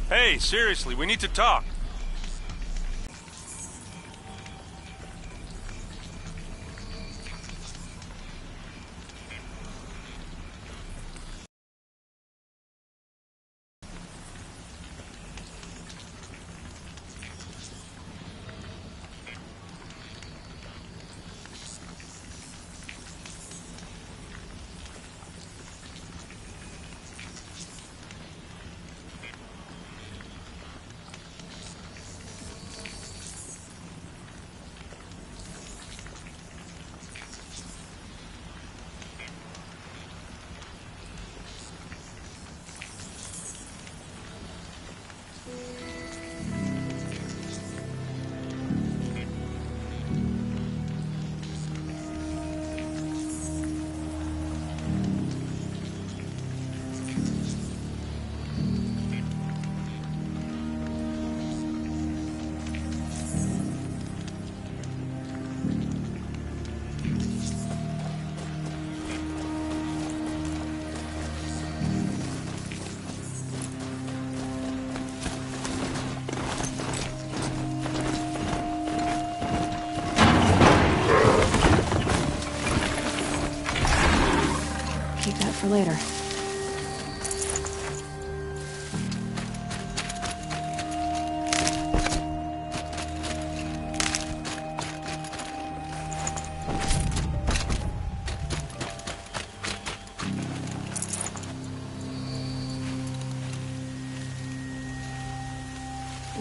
Hey, seriously, we need to talk. For later.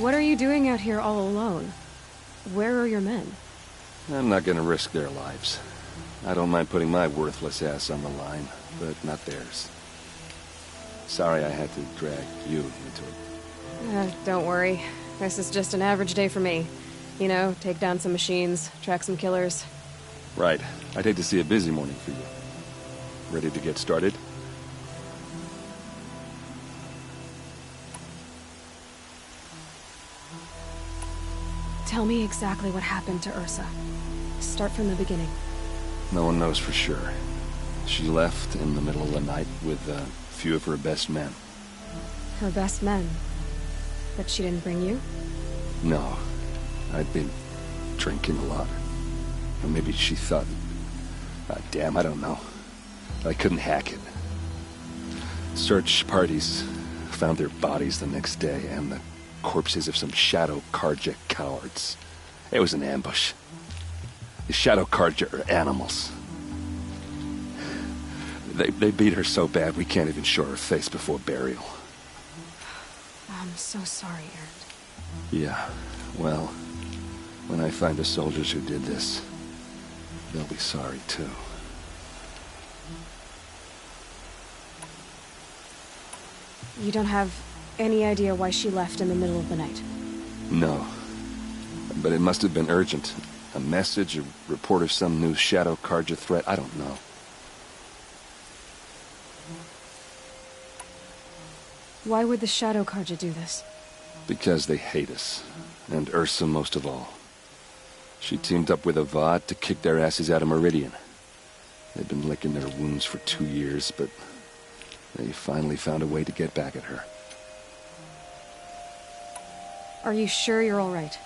What are you doing out here all alone? Where are your men? I'm not gonna risk their lives. I don't mind putting my worthless ass on the line, but not theirs. Sorry I had to drag you into it. Don't worry. This is just an average day for me. You know, take down some machines, track some killers. Right. I'd hate to see a busy morning for you. Ready to get started? Tell me exactly what happened to Ursa. Start from the beginning. No one knows for sure. She left in the middle of the night with a few of her best men. Her best men? But she didn't bring you? No. I'd been drinking a lot. Or maybe she thought... damn, I don't know. I couldn't hack it. Search parties found their bodies the next day, and the corpses of some Shadow Karja cowards. It was an ambush. The Shadow Karja are animals. They beat her so bad we can't even show her face before burial. I'm so sorry, Aaron. Yeah, well, when I find the soldiers who did this, they'll be sorry too. You don't have any idea why she left in the middle of the night? No. But it must have been urgent. A message, a report of some new Shadow Karja threat, I don't know. Why would the Shadow Karja do this? Because they hate us. And Ursa most of all. She teamed up with Avad to kick their asses out of Meridian. They've been licking their wounds for 2 years, but they finally found a way to get back at her. Are you sure you're all right?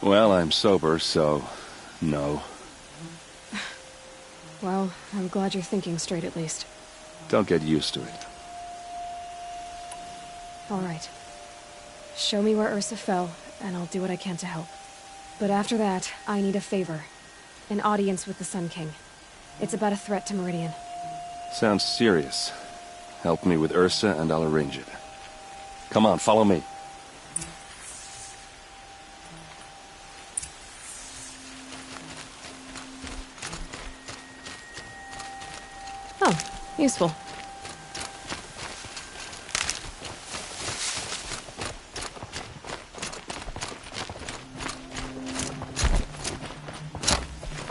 Well, I'm sober, so... no. Well, I'm glad you're thinking straight at least. Don't get used to it. All right. Show me where Ursa fell, and I'll do what I can to help. But after that, I need a favor. An audience with the Sun King. It's about a threat to Meridian. Sounds serious. Help me with Ursa, and I'll arrange it. Come on, follow me. Oh, useful.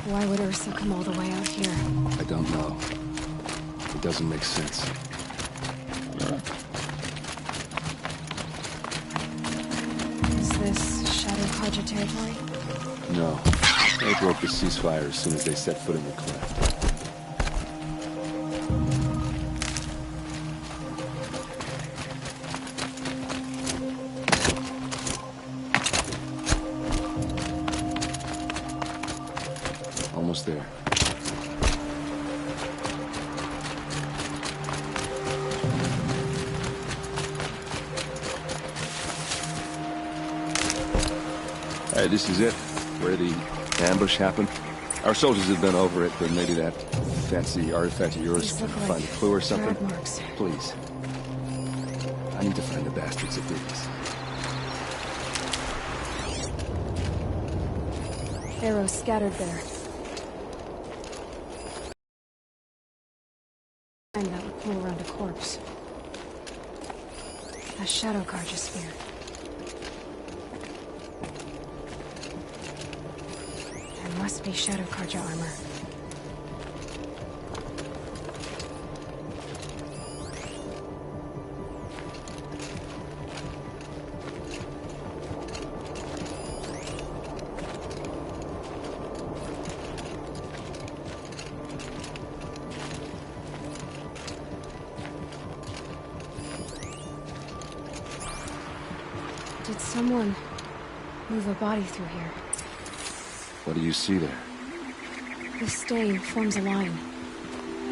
Why would Ursa come all the way out here? I don't know. It doesn't make sense. Is this Shadow Karja territory? No. They broke the ceasefire as soon as they set foot in the cleft. almost there. Alright, this is it. Where the ambush happened. Our soldiers have been over it, but maybe that fancy artifact of yours can find a clue or something. Marks. Please. I need to find the bastards that did this. Arrows scattered there. And that would pull around a corpse. A shadow Karja spear. There must be shadow Karja armor. Did someone move a body through here? What do you see there? The stain forms a line,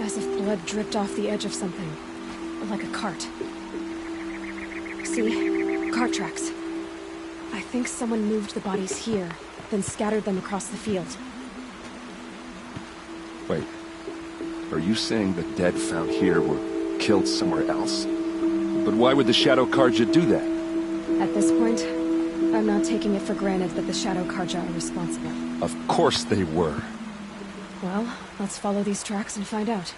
as if blood dripped off the edge of something, like a cart. See? Cart tracks. I think someone moved the bodies here, then scattered them across the field. Wait. Are you saying the dead found here were killed somewhere else? But why would the Shadow Karja do that? At this point, I'm not taking it for granted that the Shadow Karja are responsible. Of course they were. Well, let's follow these tracks and find out.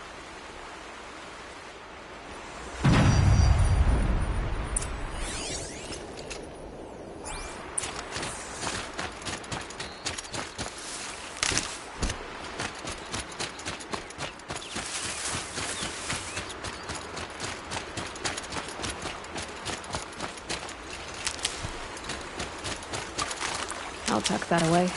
I'll tuck that away.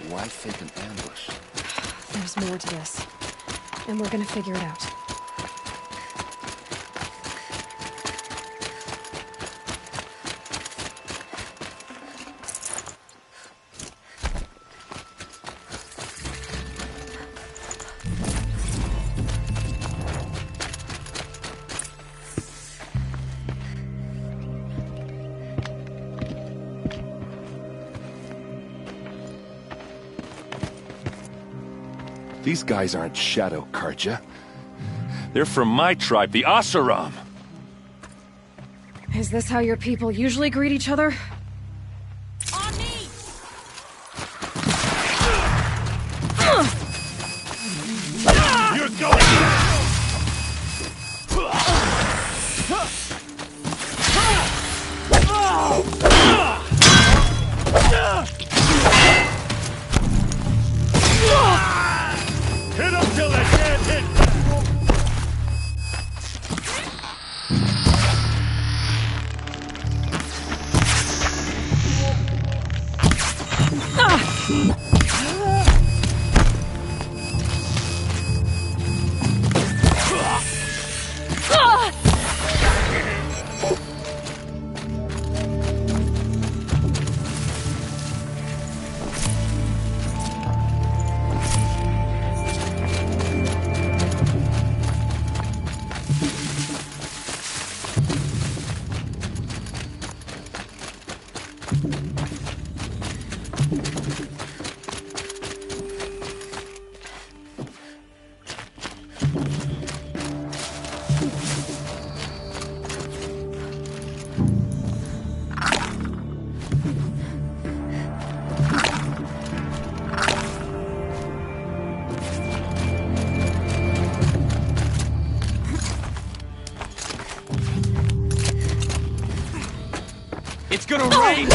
Why fake an ambush? There's more to this, and we're gonna figure it out. These guys aren't Shadow Karja. They're from my tribe, the Asaram. Is this how your people usually greet each other? On me! You're going! Hit him till they can't hit back! It's gonna rain!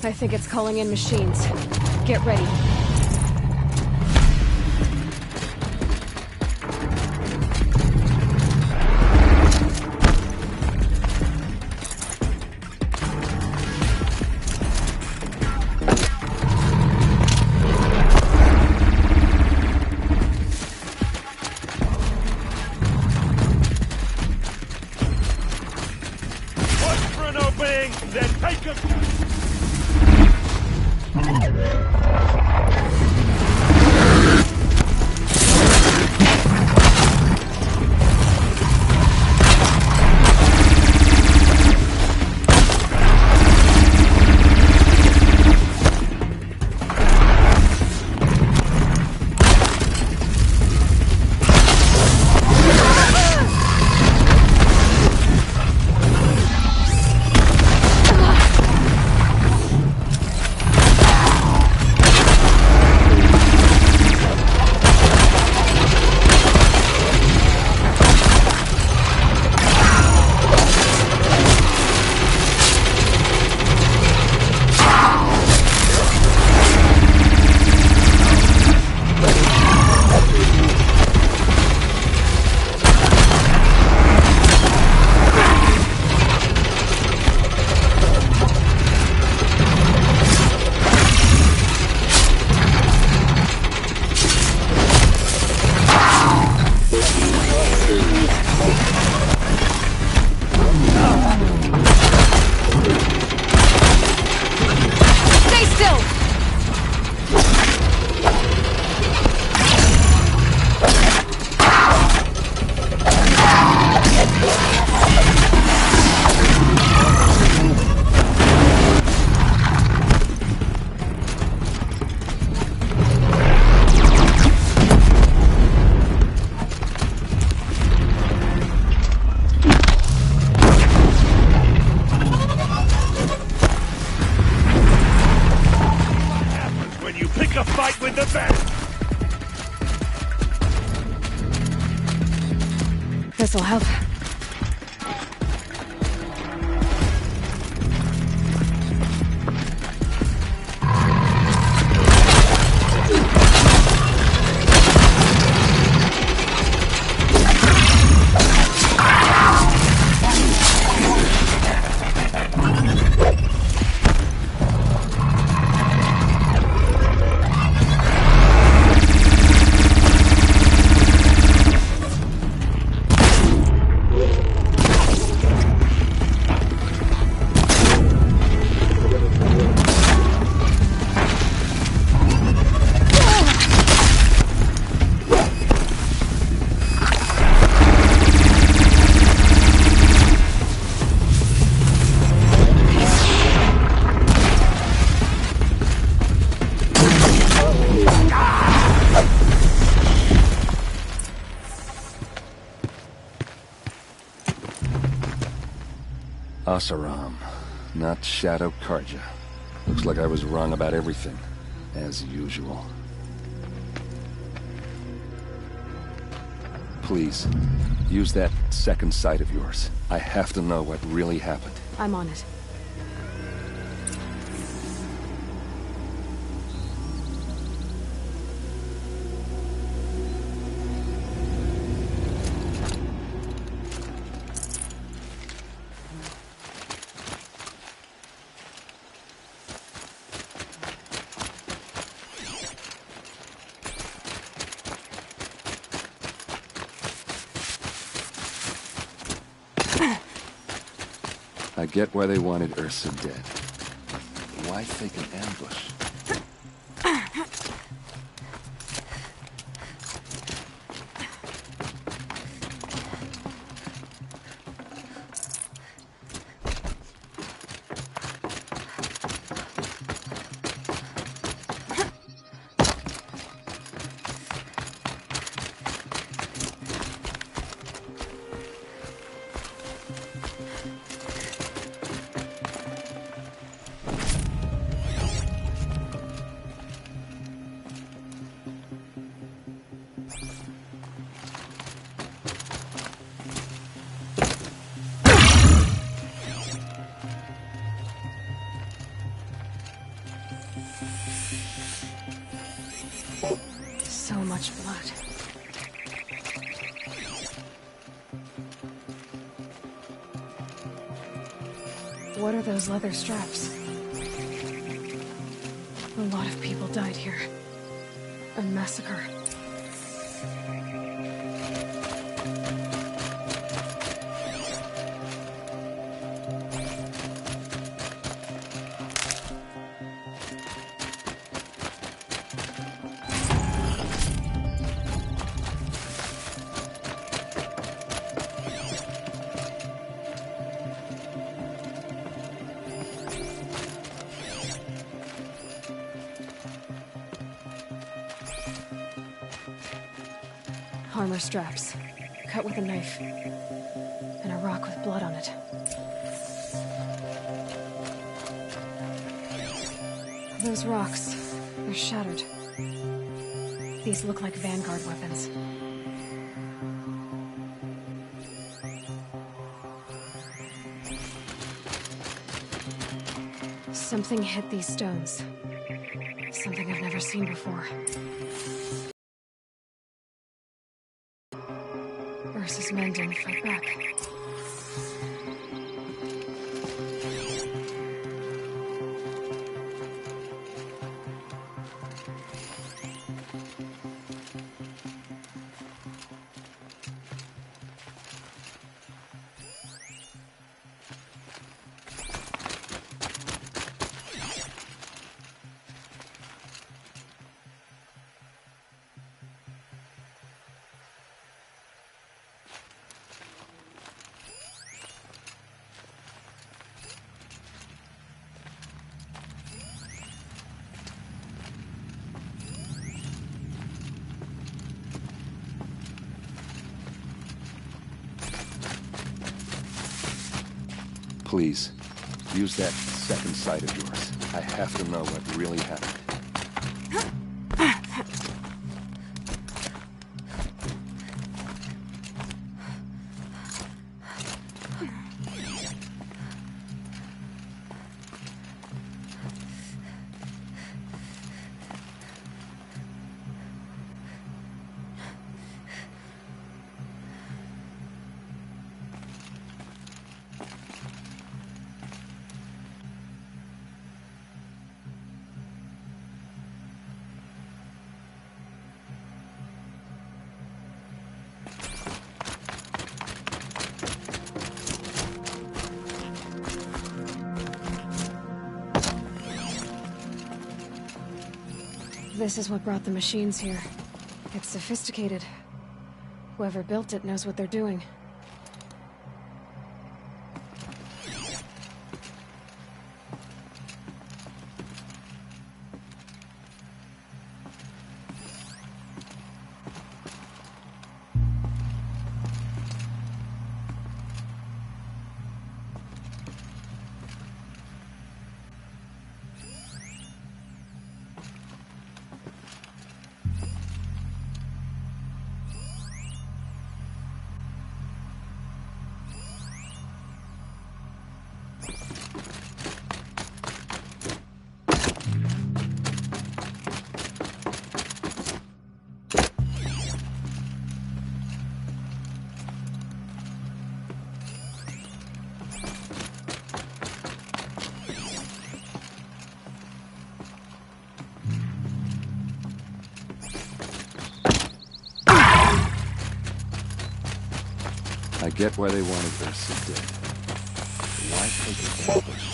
I think it's calling in machines. Get ready. Watch for an opening, then take a... Stay still! happens when you pick a fight with the best. This'll help. Asaram, not Shadow Karja. Looks like I was wrong about everything, as usual. Please, use that second sight of yours. I have to know what really happened. I'm on it. I get why they wanted Ursa dead. Why fake an ambush? So much blood. What are those leather straps? A lot of people died here. A massacre. Armor straps, cut with a knife, and a rock with blood on it. Those rocks, they're shattered. These look like Vanguard weapons. Something hit these stones. Something I've never seen before. Ursa's men didn't fight back. Please, use that second sight of yours. I have to know what really happened. This is what brought the machines here. It's sophisticated. Whoever built it knows what they're doing. I get why they wanted Ursa dead. But why take it ambush?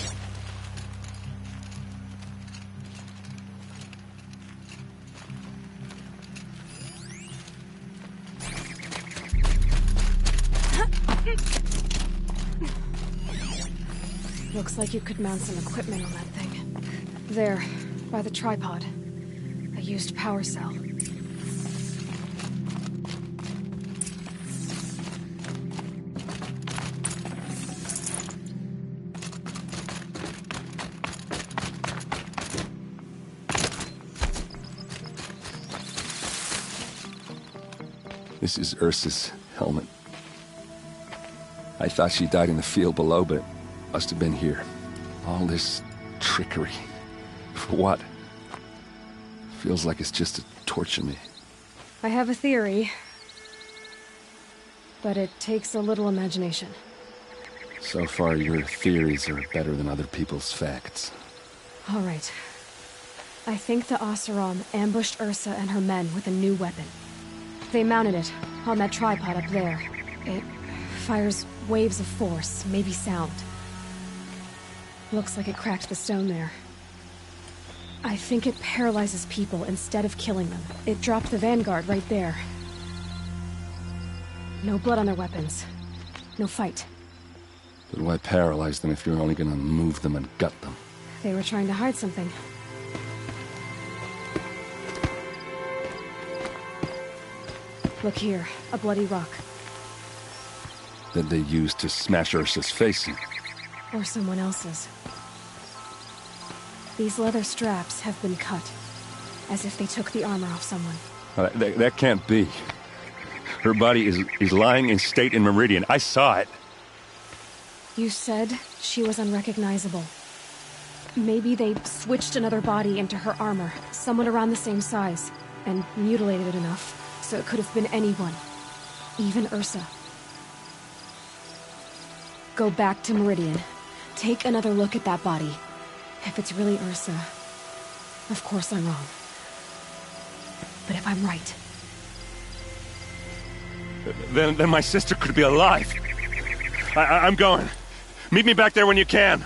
Looks like you could mount some equipment on that thing. There, by the tripod. A used power cell. This is Ursa's helmet. I thought she died in the field below, but it must have been here. All this trickery. For what? Feels like it's just a torture me? I have a theory, but it takes a little imagination. So far, your theories are better than other people's facts. All right. I think the Oseram ambushed Ursa and her men with a new weapon. They mounted it on that tripod up there. It fires waves of force, maybe sound. Looks like it cracked the stone there. I think it paralyzes people instead of killing them. It dropped the vanguard right there. No blood on their weapons. No fight. But why paralyze them if you're only gonna move them and gut them? They were trying to hide something. Look here, a bloody rock. That they used to smash Ursa's face in. Or someone else's. These leather straps have been cut, as if they took the armor off someone. That can't be. Her body is lying in state in Meridian. I saw it. You said she was unrecognizable. Maybe they switched another body into her armor, someone around the same size, and mutilated it enough, so it could have been anyone. Even Ursa. Go back to Meridian. Take another look at that body. If it's really Ursa, of course I'm wrong. But if I'm right... Then my sister could be alive. I'm going. Meet me back there when you can.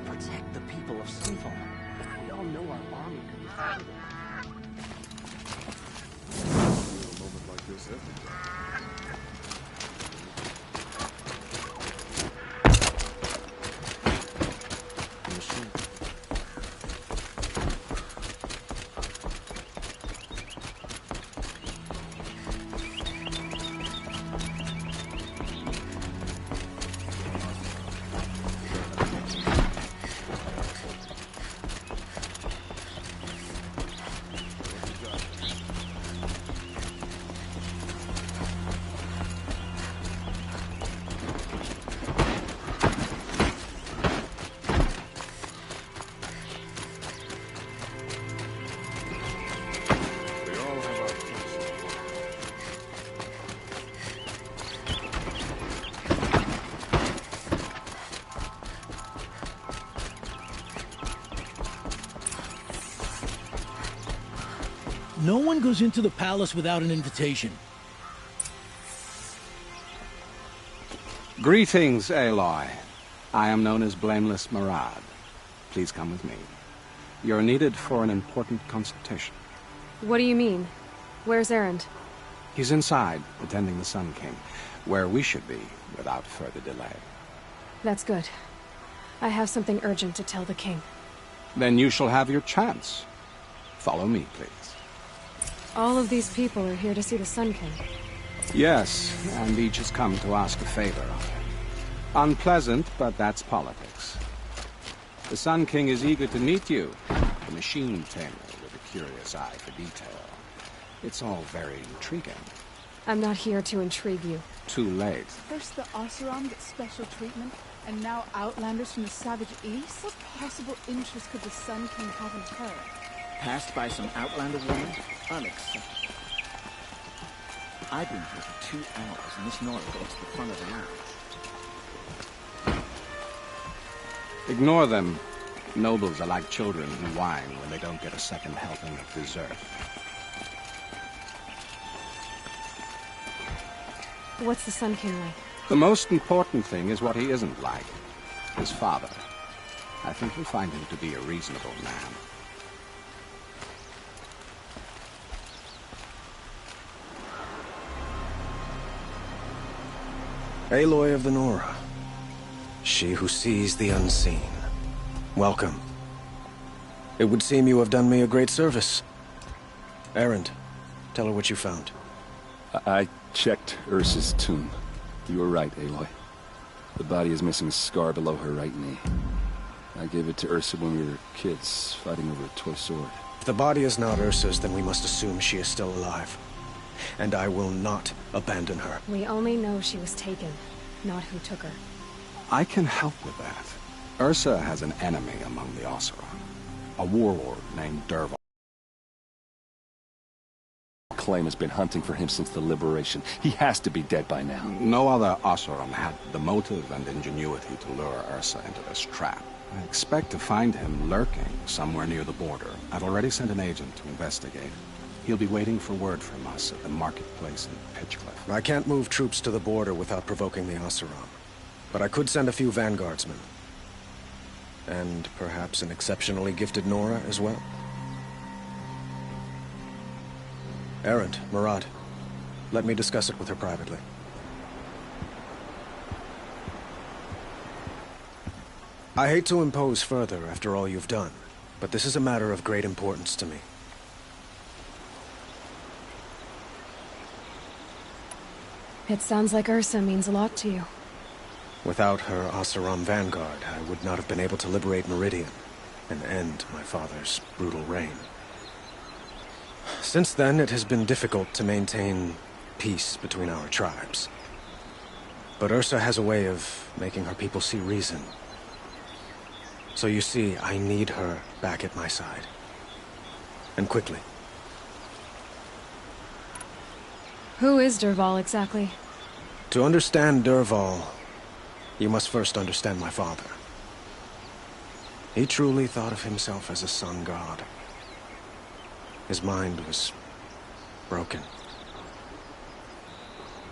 Protect the people of Civil. We all know our army could be stronger. A moment like this every day. No one goes into the palace without an invitation. Greetings, Aloy. I am known as Blameless Marad. Please come with me. You're needed for an important consultation. What do you mean? Where's Erend? He's inside, attending the Sun King, where we should be without further delay. That's good. I have something urgent to tell the king. Then you shall have your chance. Follow me, please. All of these people are here to see the Sun King. Yes, and each has come to ask a favor of him. Unpleasant, but that's politics. The Sun King is eager to meet you, the machine tamer with a curious eye for detail. It's all very intriguing. I'm not here to intrigue you. Too late. First the Oseram get special treatment, and now outlanders from the savage east? What possible interest could the Sun King have in her? Passed by some outlander woman? Unacceptable. I've been here for 2 hours, and this Nora got to the front of the line. Ignore them. Nobles are like children who whine when they don't get a second helping of dessert. What's the Sun King like? The most important thing is what he isn't like. His father. I think you'll find him to be a reasonable man. Aloy of the Nora. She who sees the unseen. Welcome. It would seem you have done me a great service. Erend, tell her what you found. I checked Ursa's tomb. You were right, Aloy. The body is missing a scar below her right knee. I gave it to Ursa when we were kids, fighting over a toy sword. If the body is not Ursa's, then we must assume she is still alive. And I will not abandon her. We only know she was taken, not who took her. I can help with that. Ursa has an enemy among the Oseram. A warlord named Dervahl. Claim has been hunting for him since the liberation. He has to be dead by now. No other Oseram had the motive and ingenuity to lure Ursa into this trap. I expect to find him lurking somewhere near the border. I've already sent an agent to investigate. He'll be waiting for word from us at the marketplace in Pitchcliff. I can't move troops to the border without provoking the Oseram. But I could send a few vanguardsmen. And perhaps an exceptionally gifted Nora as well. Erend, Murad, let me discuss it with her privately. I hate to impose further after all you've done, but this is a matter of great importance to me. It sounds like Ursa means a lot to you. Without her Oseram vanguard, I would not have been able to liberate Meridian and end my father's brutal reign. Since then, it has been difficult to maintain peace between our tribes. But Ursa has a way of making her people see reason. So you see, I need her back at my side. And quickly. Who is Dervahl exactly? To understand Dervahl, you must first understand my father. He truly thought of himself as a sun god. His mind was broken.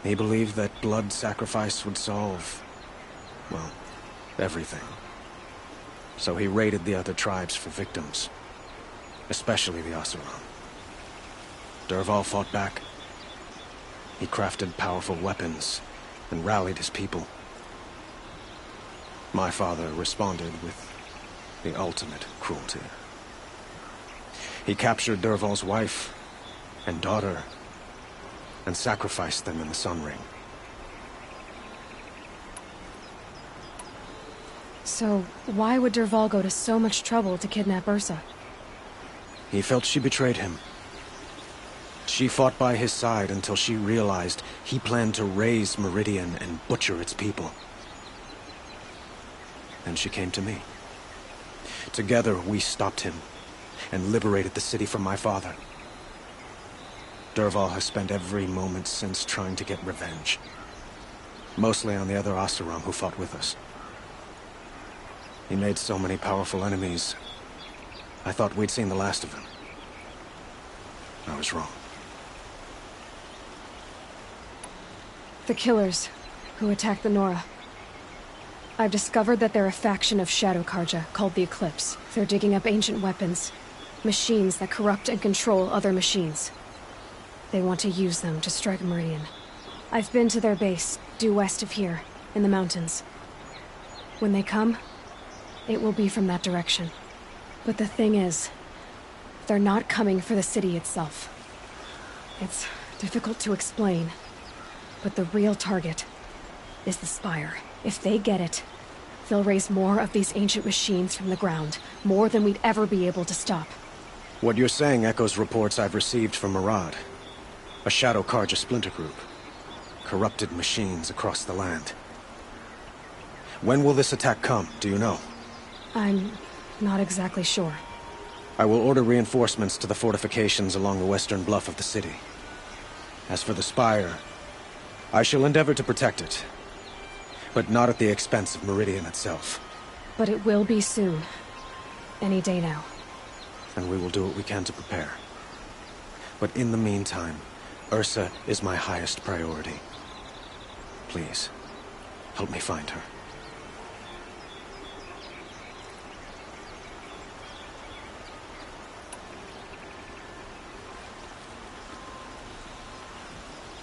He believed that blood sacrifice would solve, well, everything. So he raided the other tribes for victims, especially the Oseram. Dervahl fought back. He crafted powerful weapons and rallied his people. My father responded with the ultimate cruelty. He captured Dervahl's wife and daughter and sacrificed them in the Sun Ring. So, why would Dervahl go to so much trouble to kidnap Ursa? He felt she betrayed him. She fought by his side until she realized he planned to raise Meridian and butcher its people. Then she came to me. Together, we stopped him and liberated the city from my father. Dervahl has spent every moment since trying to get revenge. Mostly on the other Oseram who fought with us. He made so many powerful enemies. I thought we'd seen the last of him. I was wrong. The killers who attacked the Nora. I've discovered that they're a faction of Shadow Karja called the Eclipse. They're digging up ancient weapons. Machines that corrupt and control other machines. They want to use them to strike Meridian. I've been to their base, due west of here, in the mountains. When they come, it will be from that direction. But the thing is, they're not coming for the city itself. It's difficult to explain, but the real target is the Spire. If they get it, they'll raise more of these ancient machines from the ground, more than we'd ever be able to stop. What you're saying echoes reports I've received from Murad, a Shadow Karja splinter group. Corrupted machines across the land. When will this attack come, do you know? I'm not exactly sure. I will order reinforcements to the fortifications along the western bluff of the city. As for the spire, I shall endeavor to protect it, but not at the expense of Meridian itself. But it will be soon. Any day now. And we will do what we can to prepare. But in the meantime, Ursa is my highest priority. Please, help me find her.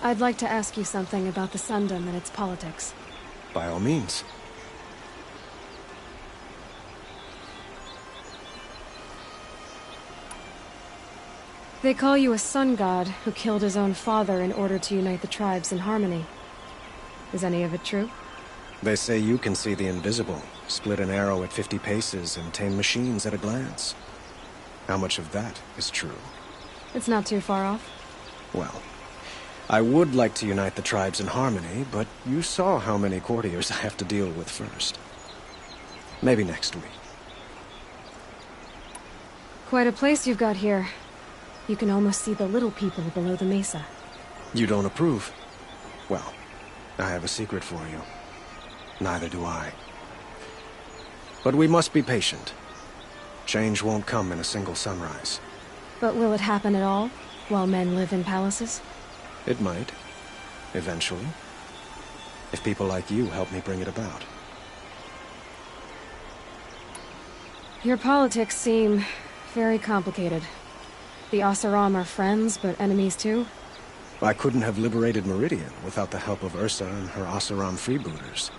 I'd like to ask you something about the Sundom and its politics. By all means. They call you a sun god who killed his own father in order to unite the tribes in harmony. Is any of it true? They say you can see the invisible, split an arrow at 50 paces, and tame machines at a glance. How much of that is true? It's not too far off. Well, I would like to unite the tribes in harmony, but you saw how many courtiers I have to deal with first. Maybe next week. Quite a place you've got here. You can almost see the little people below the mesa. You don't approve? Well, I have a secret for you. Neither do I. But we must be patient. Change won't come in a single sunrise. But will it happen at all, while men live in palaces? It might. Eventually. If people like you help me bring it about. Your politics seem very complicated. The Oseram are friends, but enemies too? I couldn't have liberated Meridian without the help of Ursa and her Oseram freebooters.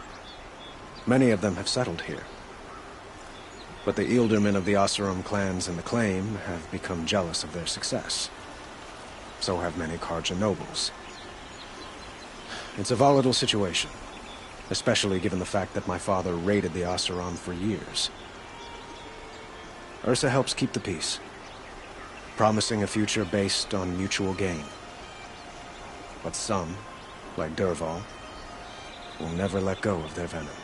Many of them have settled here. But the Ealdormen of the Oseram clans in the claim have become jealous of their success. So have many Karja nobles. It's a volatile situation, especially given the fact that my father raided the Oseram for years. Ursa helps keep the peace, promising a future based on mutual gain. But some, like Dervahl, will never let go of their venom.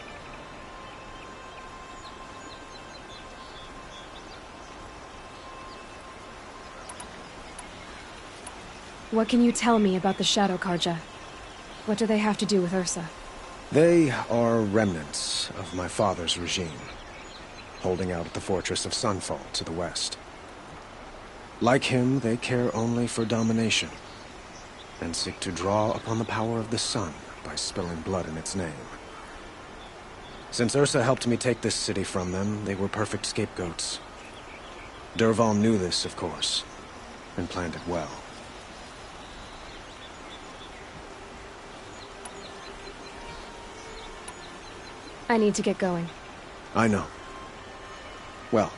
What can you tell me about the Shadow Karja? What do they have to do with Ursa? They are remnants of my father's regime, holding out at the fortress of Sunfall to the west. Like him, they care only for domination, and seek to draw upon the power of the sun by spilling blood in its name. Since Ursa helped me take this city from them, they were perfect scapegoats. Dervahl knew this, of course, and planned it well. I need to get going. I know. Well,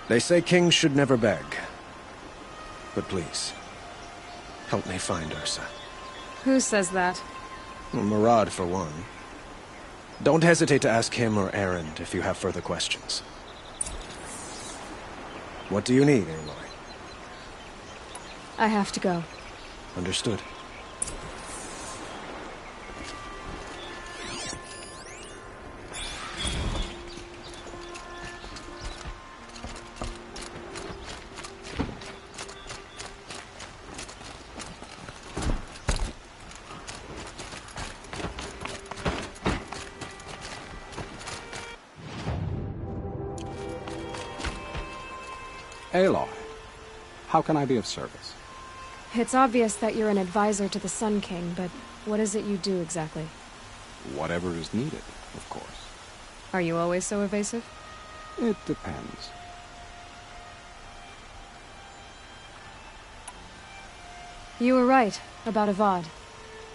they say kings should never beg. But please, help me find Ursa. Who says that? Well, Murad, for one. Don't hesitate to ask him or Erend if you have further questions. What do you need, Aloy? I have to go. Understood. Aloy, how can I be of service? It's obvious that you're an advisor to the Sun King, but what is it you do exactly? Whatever is needed, of course. Are you always so evasive? It depends. You were right about Avad.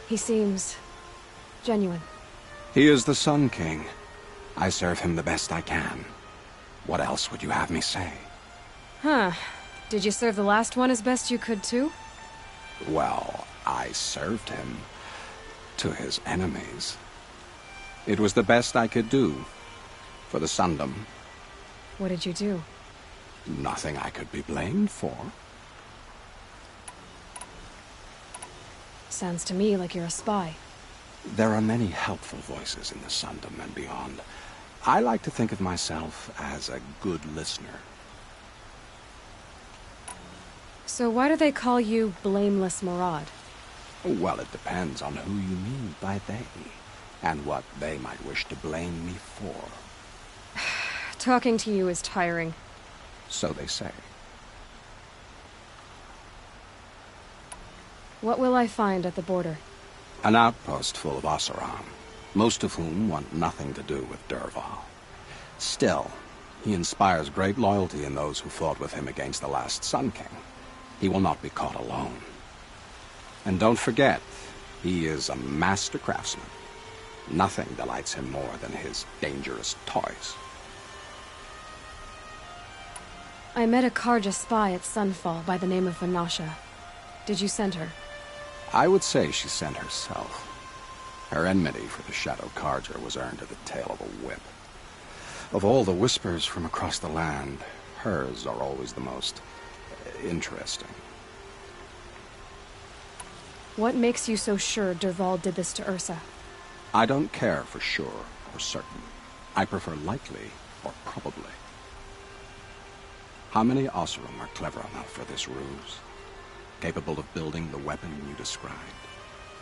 He seems genuine. He is the Sun King. I serve him the best I can. What else would you have me say? Huh. Did you serve the last one as best you could, too? Well, I served him to his enemies. It was the best I could do for the Sundom. What did you do? Nothing I could be blamed for. Sounds to me like you're a spy. There are many helpful voices in the Sundom and beyond. I like to think of myself as a good listener. So why do they call you Blameless Murad? Well, it depends on who you mean by they, and what they might wish to blame me for. Talking to you is tiring. So they say. What will I find at the border? An outpost full of Oseram, most of whom want nothing to do with Dervahl. Still, he inspires great loyalty in those who fought with him against the last Sun King. He will not be caught alone. And don't forget, he is a master craftsman. Nothing delights him more than his dangerous toys. I met a Karja spy at Sunfall by the name of Vanasha. Did you send her? I would say she sent herself. Her enmity for the Shadow Karja was earned at the tail of a whip. Of all the whispers from across the land, hers are always the most interesting. What makes you so sure Dervahl did this to Ursa? I don't care for sure or certain. I prefer likely or probably. How many Oseram are clever enough for this ruse? Capable of building the weapon you described?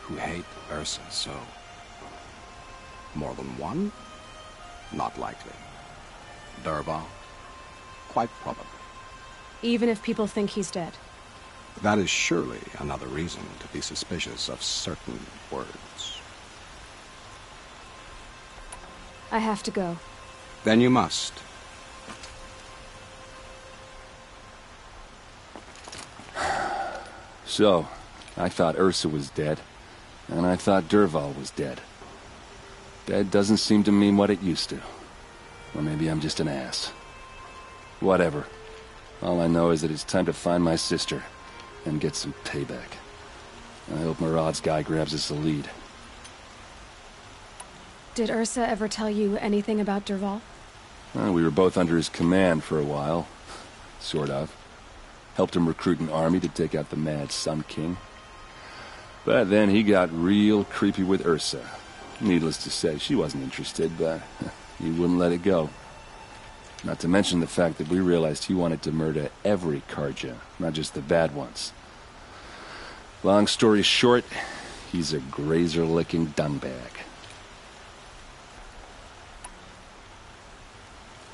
Who hate Ursa so? More than one? Not likely. Dervahl? Quite probably. Even if people think he's dead? That is surely another reason to be suspicious of certain words. I have to go. Then you must. So, I thought Ursa was dead, and I thought Dervahl was dead. Dead doesn't seem to mean what it used to. Or maybe I'm just an ass. Whatever. All I know is that it's time to find my sister and get some payback. I hope Murad's guy grabs us a lead. Did Ursa ever tell you anything about Dervahl? Well, we were both under his command for a while. Sort of. Helped him recruit an army to take out the mad Sun King. But then he got real creepy with Ursa. Needless to say, she wasn't interested, but he wouldn't let it go. Not to mention the fact that we realized he wanted to murder every Karja, not just the bad ones. Long story short, he's a grazer-licking dungbag.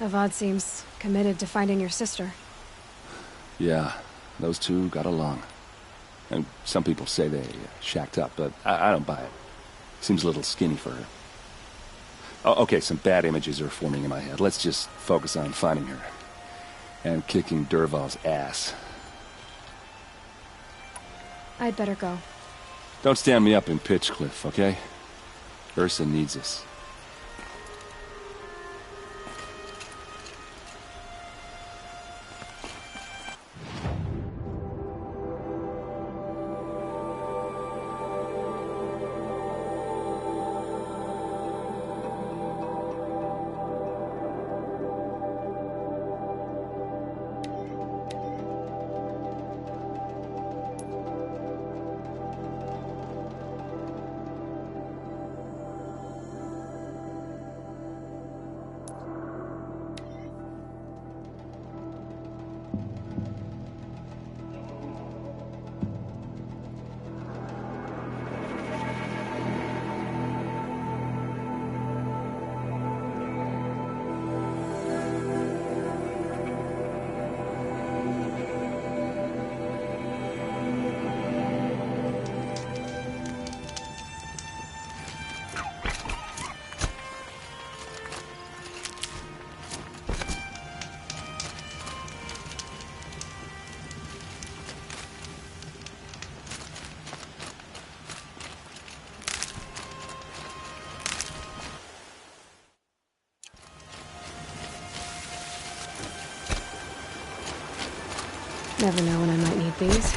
Avad seems committed to finding your sister. Yeah, those two got along. And some people say they shacked up, but I don't buy it. Seems a little skinny for her. Oh, okay, some bad images are forming in my head. Let's just focus on finding her. And kicking Dervahl's ass. I'd better go. Don't stand me up in Pitchcliff, okay? Ursa needs us. Never know when I might need these.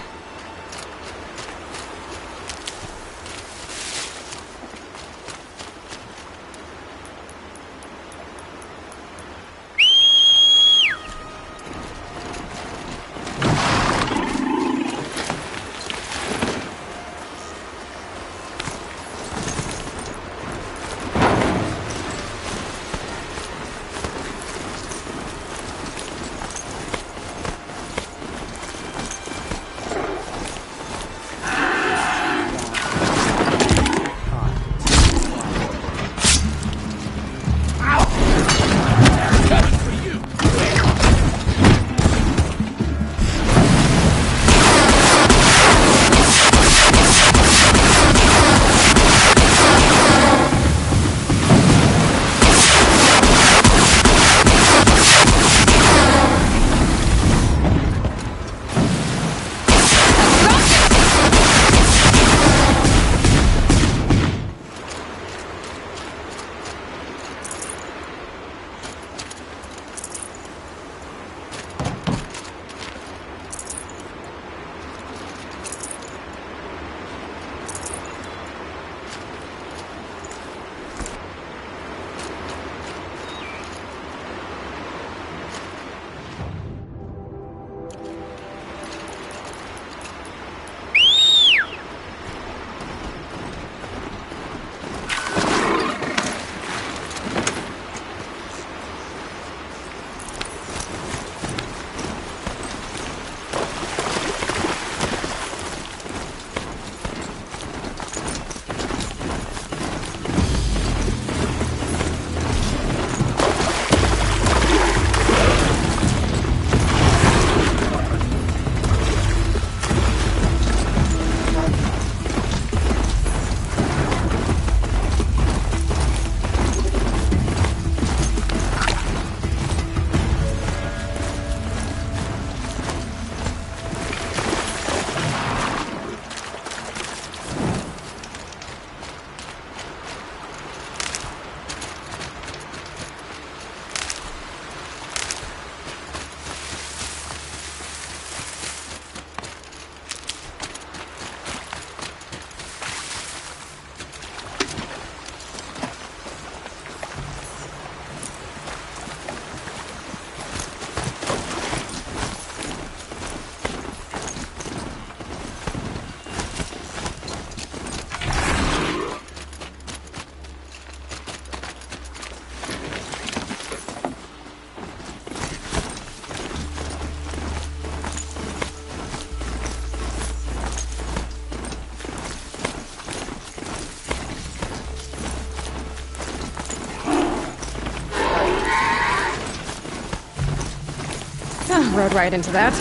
rode right into that.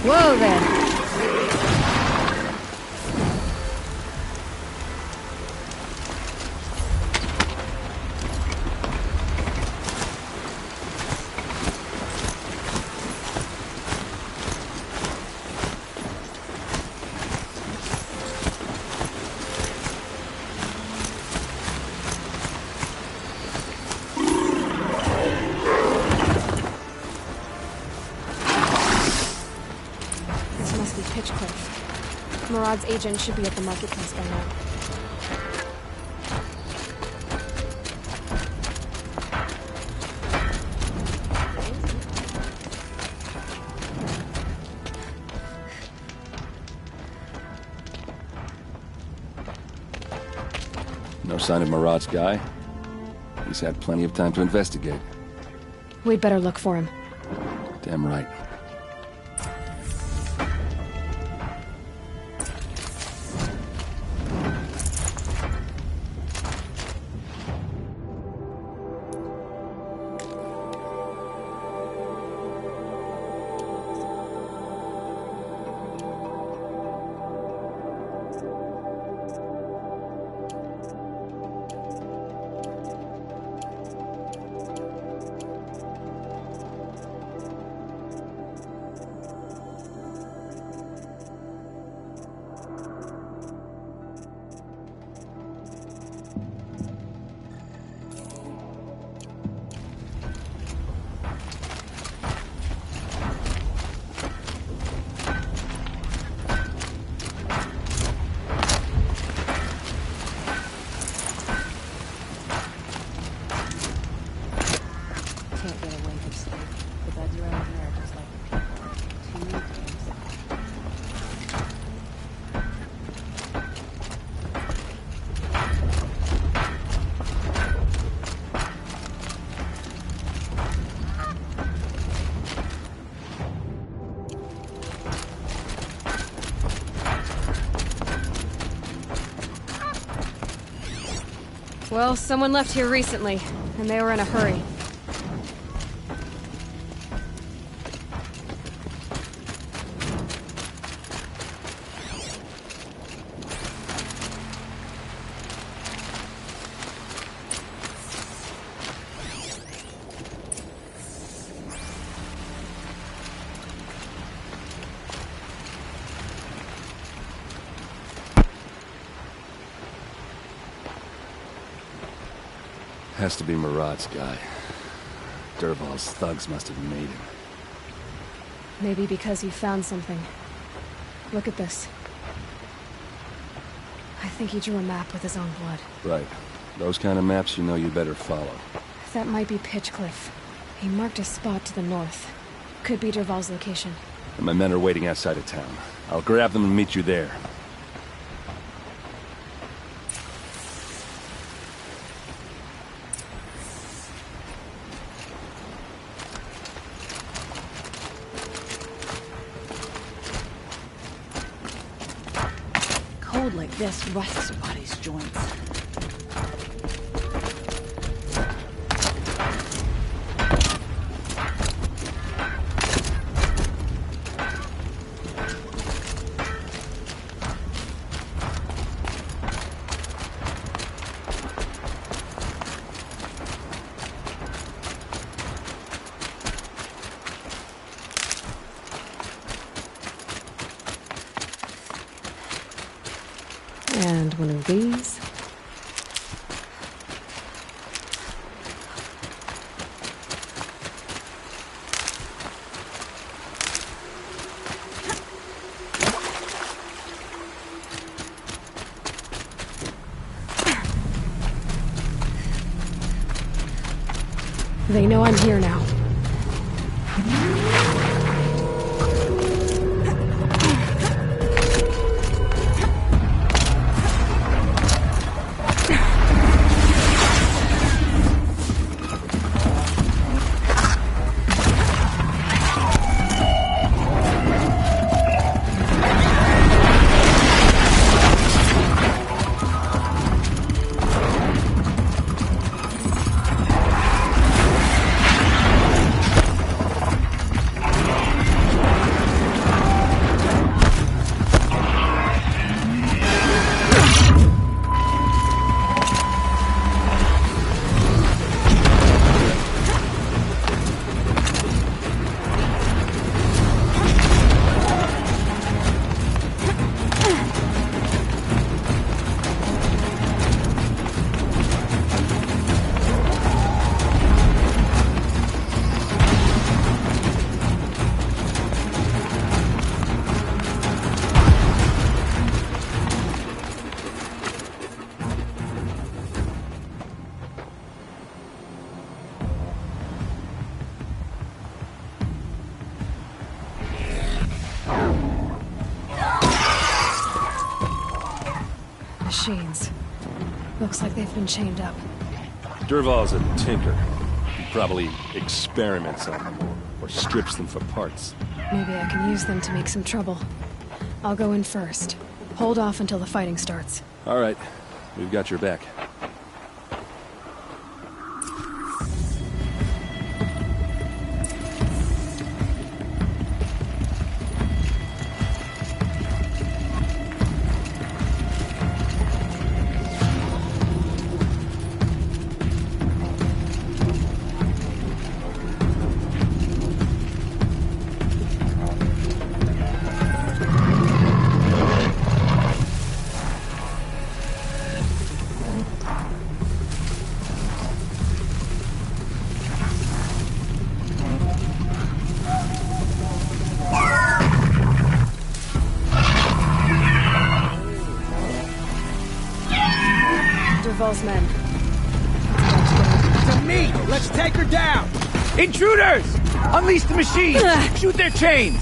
Whoa there. Murad's agent should be at the marketplace by now. No sign of Murad's guy? He's had plenty of time to investigate. We'd better look for him. Damn right. Well, someone left here recently, and they were in a hurry. Has to be Murad's guy. Dervahl's thugs must have made him. Maybe because he found something. Look at this. I think he drew a map with his own blood. Right. Those kind of maps you know you better follow. That might be Pitchcliff. He marked a spot to the north. Could be Dervahl's location. And my men are waiting outside of town. I'll grab them and meet you there. Cold like this rusts a body's joints. And one of these. They know I'm here now. Machines. Looks like they've been chained up. Dervahl's a tinker. He probably experiments on them or strips them for parts. Maybe I can use them to make some trouble. I'll go in first. Hold off until the fighting starts. All right. We've got your back. Dervahl's men. To me! Let's take her down! Intruders! Unleash the machines! Shoot their chains!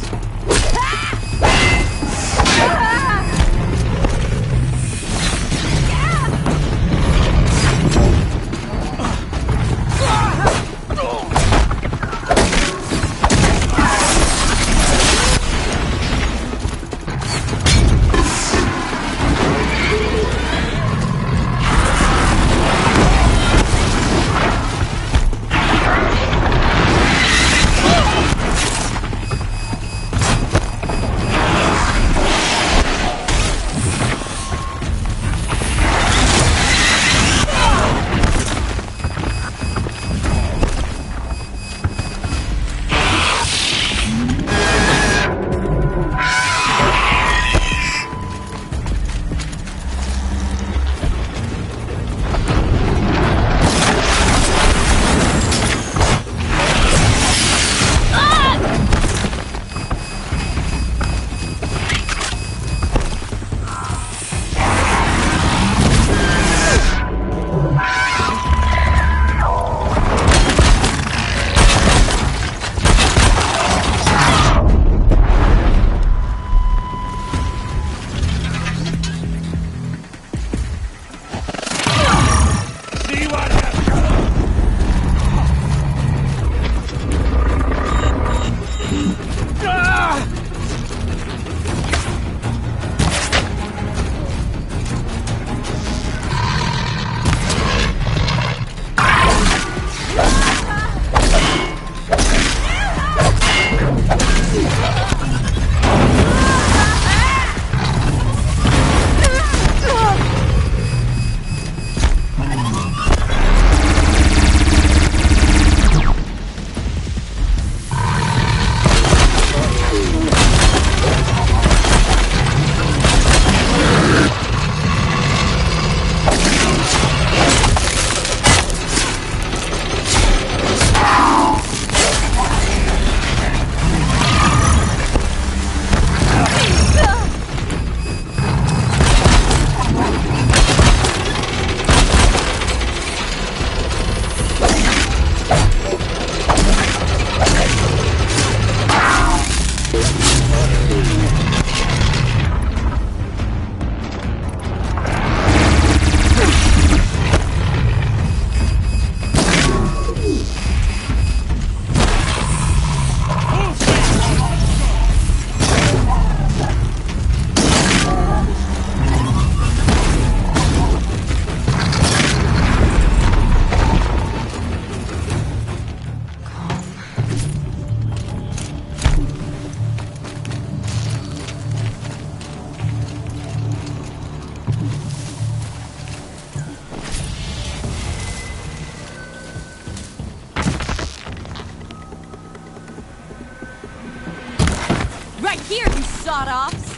sawed-offs.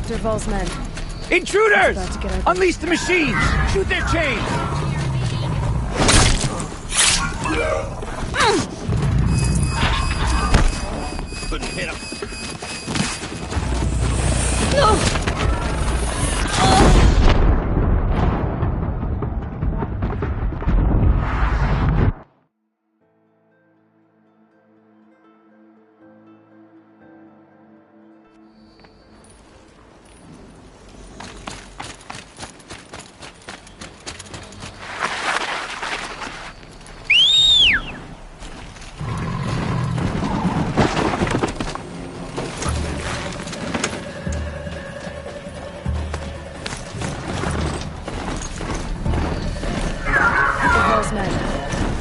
Dervahl's men. Intruders! About to get out. Unleash the machines! Shoot their chains! Couldn't hit him. No!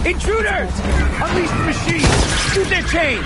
Intruders! Unleash the machines! Shoot their chains!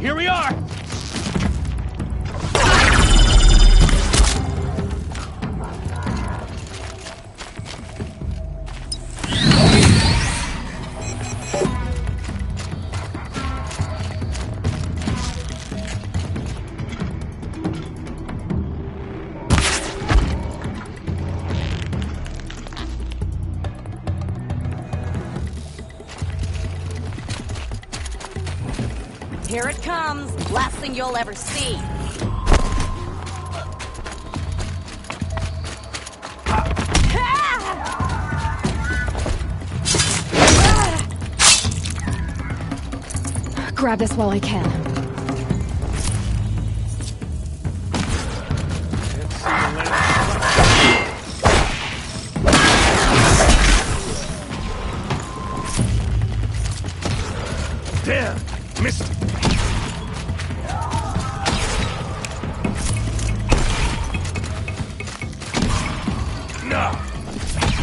Here we are! Here it comes. Last thing you'll ever see. Grab this while I can. Damn! Missed it. No!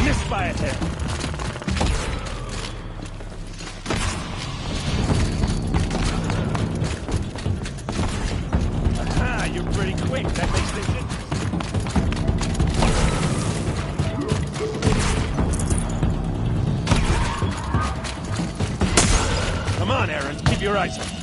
Missed by a hair. Aha! You're pretty quick. That makes things interesting. Come on, Aaron. Keep your eyes open.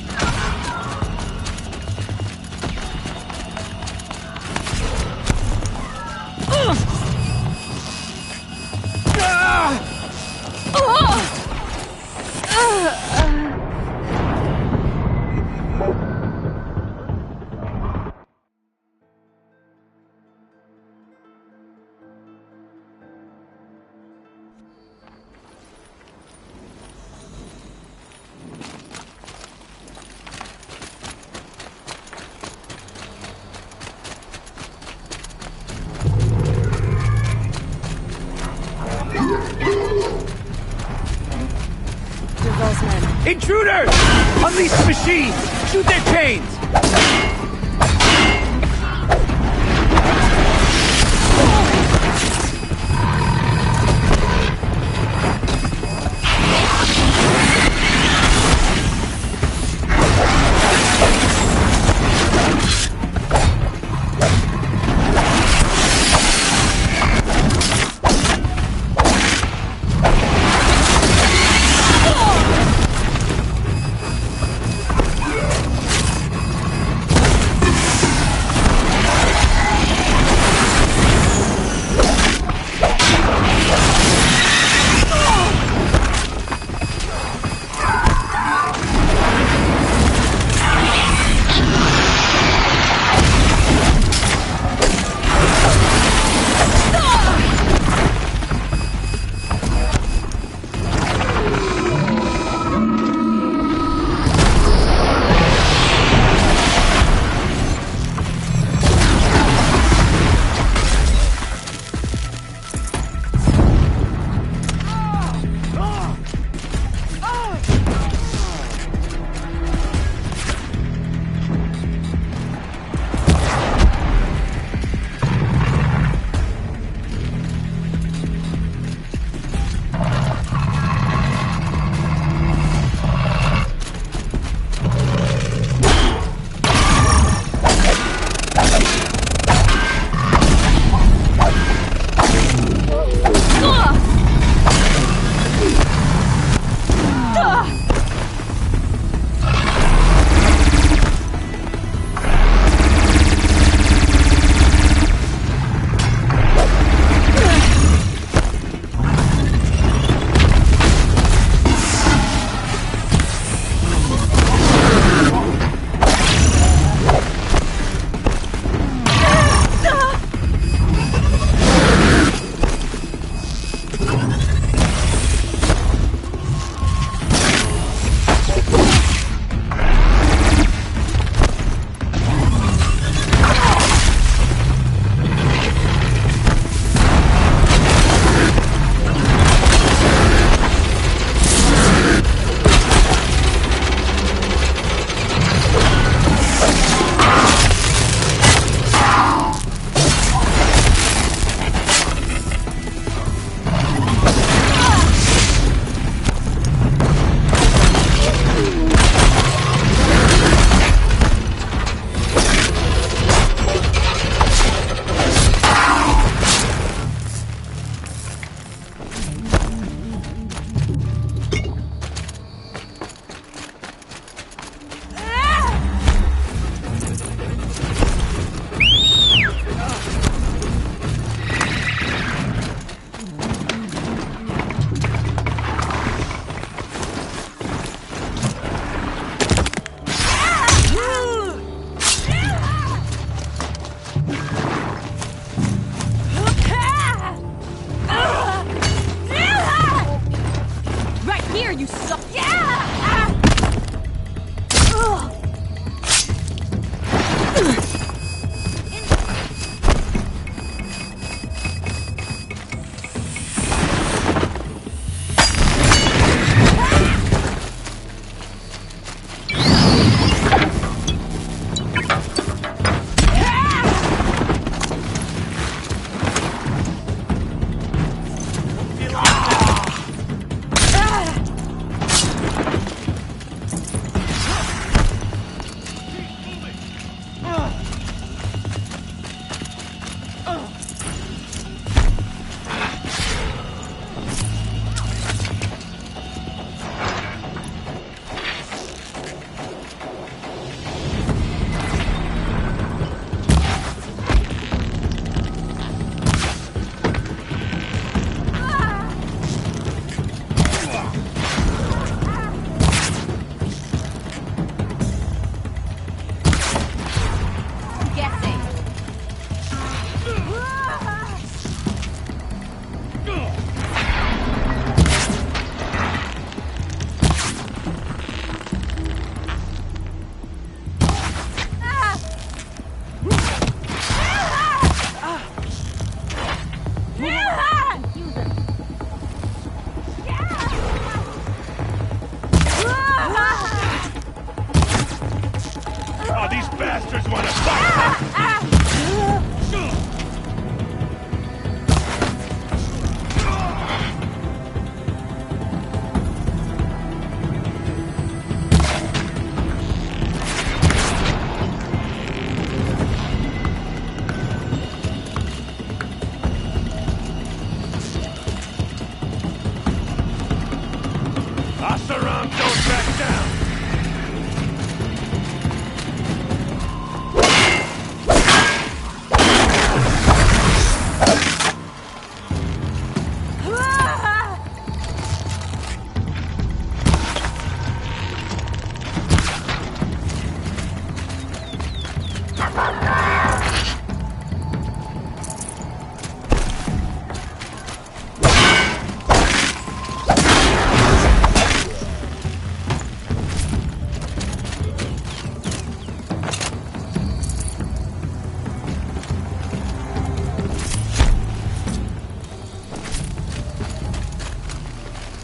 Intruders! Unleash the machines! Shoot their chains! Oh, these bastards want to fight! Asaram, don't back down!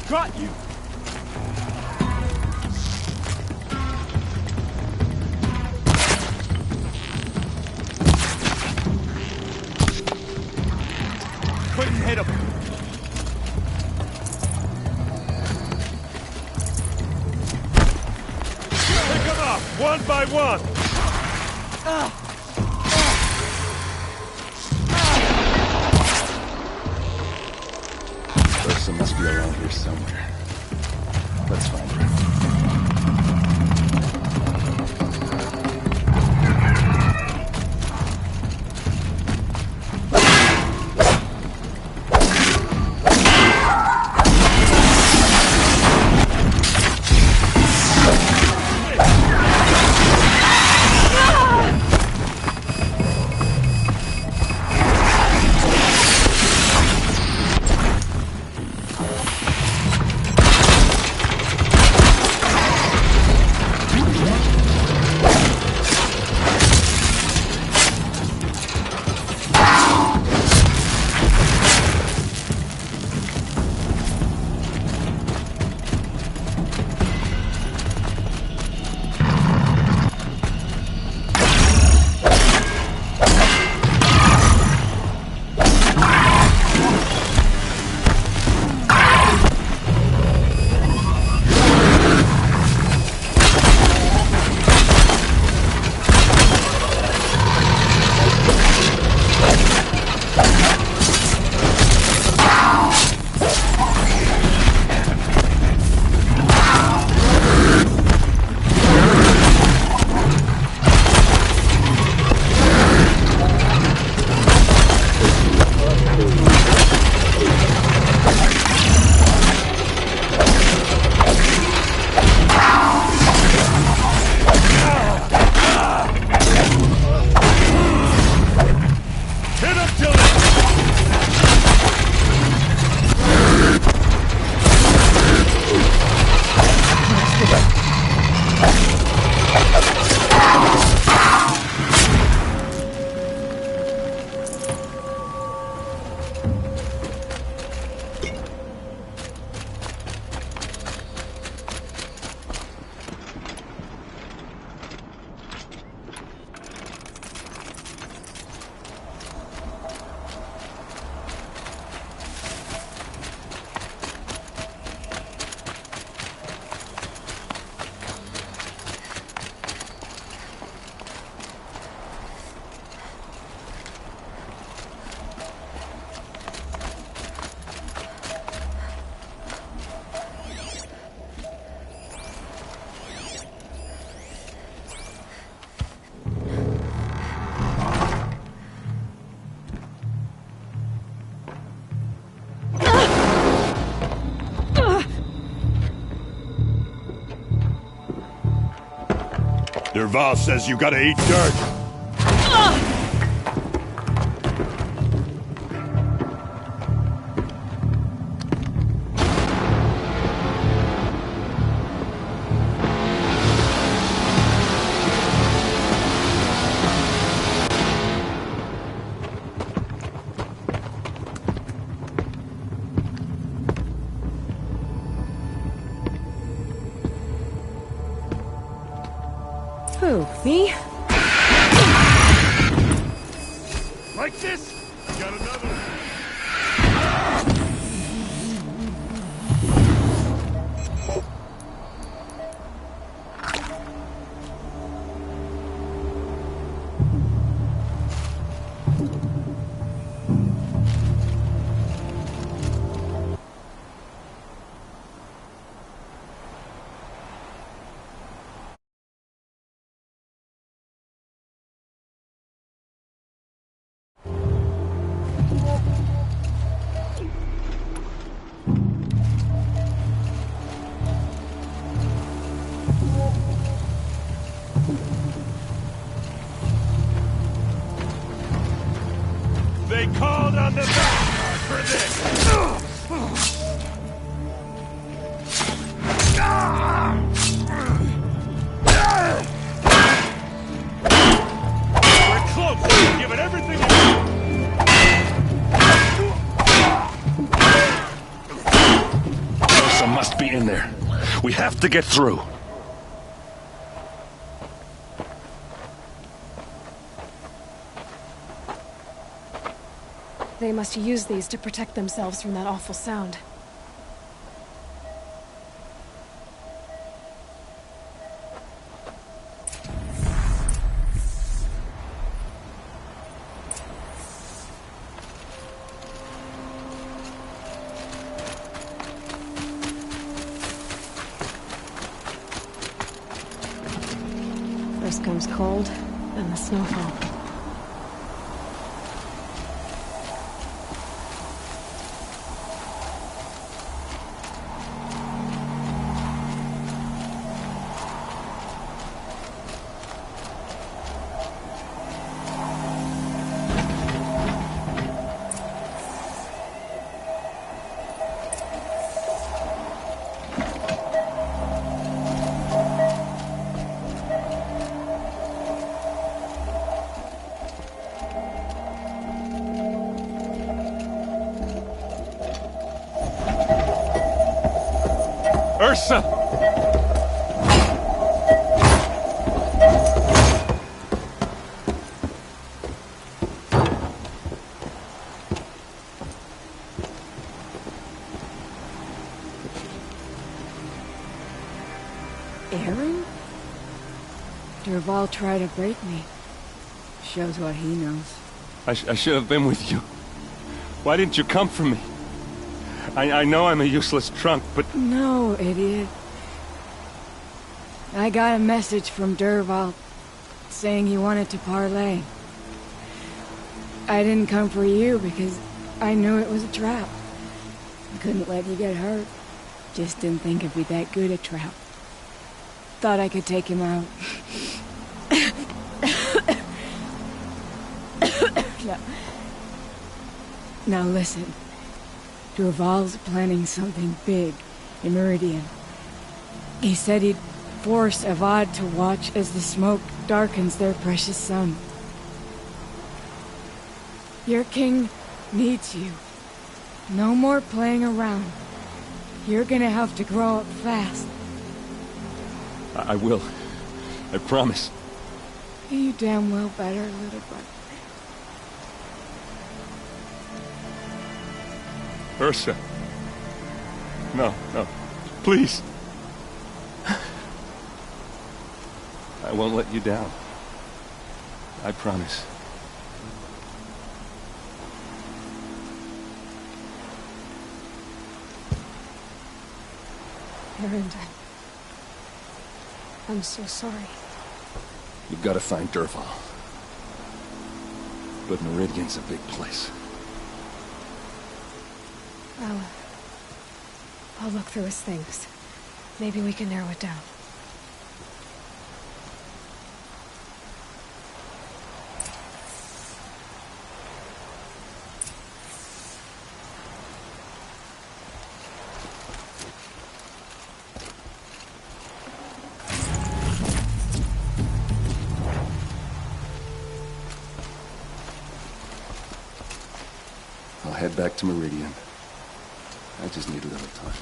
Got you! Couldn't hit him. Pick him up, one by one! Person must be around here somewhere. Let's find her. Derval says you gotta eat dirt. Who, me? Like this? Got another. They called on the Vanguard for this! We're close! Give it everything you got! Ursa must be in there. We have to get through. They must use these to protect themselves from that awful sound. First comes cold, then the snowfall. Ursa! Aaron? Derval tried to break me. Shows what he knows. I should have been with you. Why didn't you come for me? I know I'm a useless trunk, but... No, idiot. I got a message from Derval saying he wanted to parlay. I didn't come for you because I knew it was a trap. I couldn't let you get hurt. Just didn't think it'd be that good a trap. Thought I could take him out. Now listen. Derval's planning something big in Meridian. He said he'd force Avad to watch as the smoke darkens their precious sun. Your king needs you. No more playing around. You're gonna have to grow up fast. I will. I promise. You damn well better, little brother. Ursa. No, no. Please. I won't let you down. I promise. Aaron, I'm so sorry. You've got to find Derval. But Meridian's a big place. I'll look through his things. Maybe we can narrow it down. back to Meridian. I just need a little time.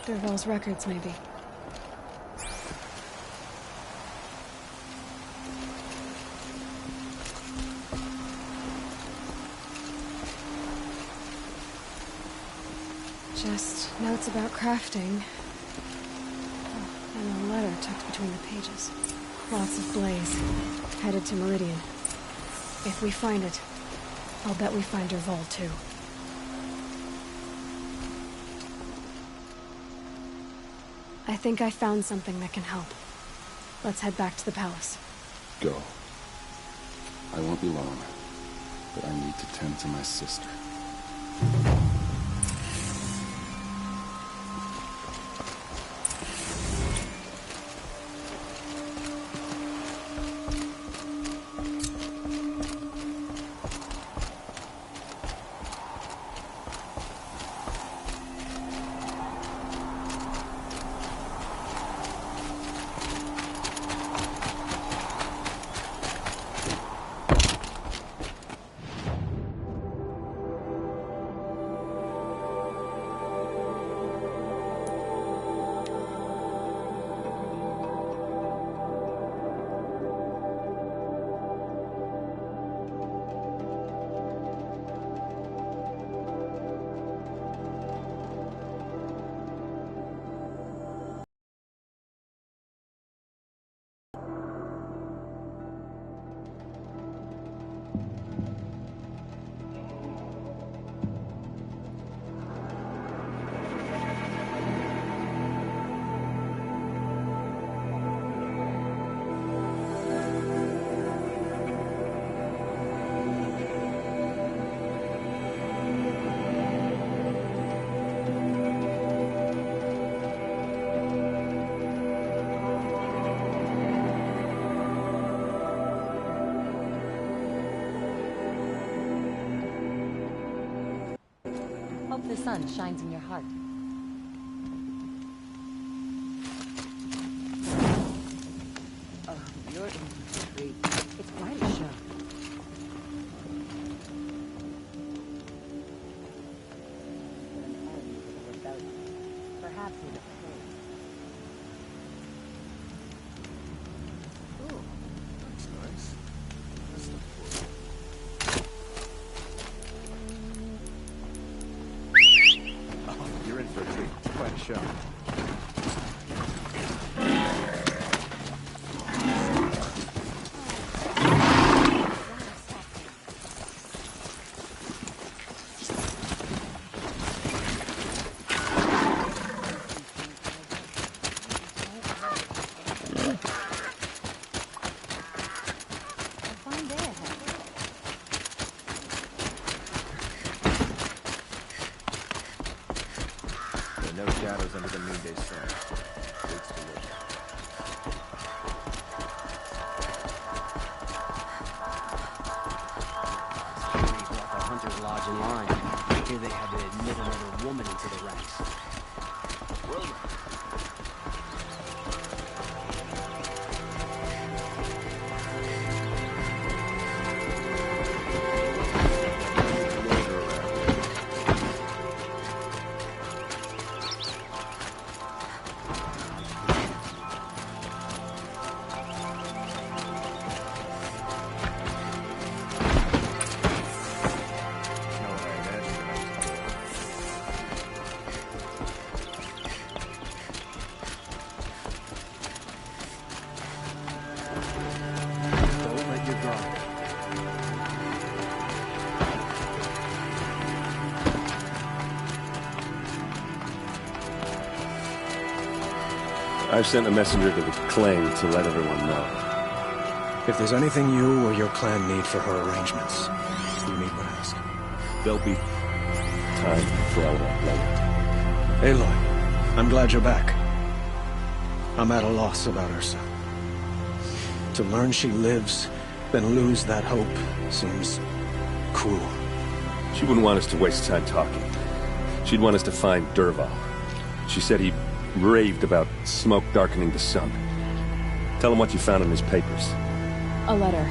Dervahl's records, maybe. Just notes about crafting. Oh, and a letter tucked between the pages. Lots of blaze. Headed to Meridian. If we find it, I'll bet we find Dervahl too. I think I found something that can help. Let's head back to the palace. Go. I won't be long, but I need to tend to my sister. Hope the sun shines in your heart. Oh, you're in for a treat. It's quite a show. Perhaps with a plate. Oh, that's nice. That's not cool. Oh, you're in for a treat. It's quite a show. No shadows under the noonday sun. It's delicious. They brought the Hunter's Lodge in line. I hear they had to admit another woman into the ranks. Well, I've sent a messenger to the claim to let everyone know. If there's anything you or your clan need for her arrangements, you need but ask. There'll be time for all that later. Aloy, I'm glad you're back. I'm at a loss about Ursa. To learn she lives, then lose that hope, seems cruel. She wouldn't want us to waste time talking. She'd want us to find Dervahl. She said he raved about smoke darkening the sun. Tell him what you found in his papers. A letter.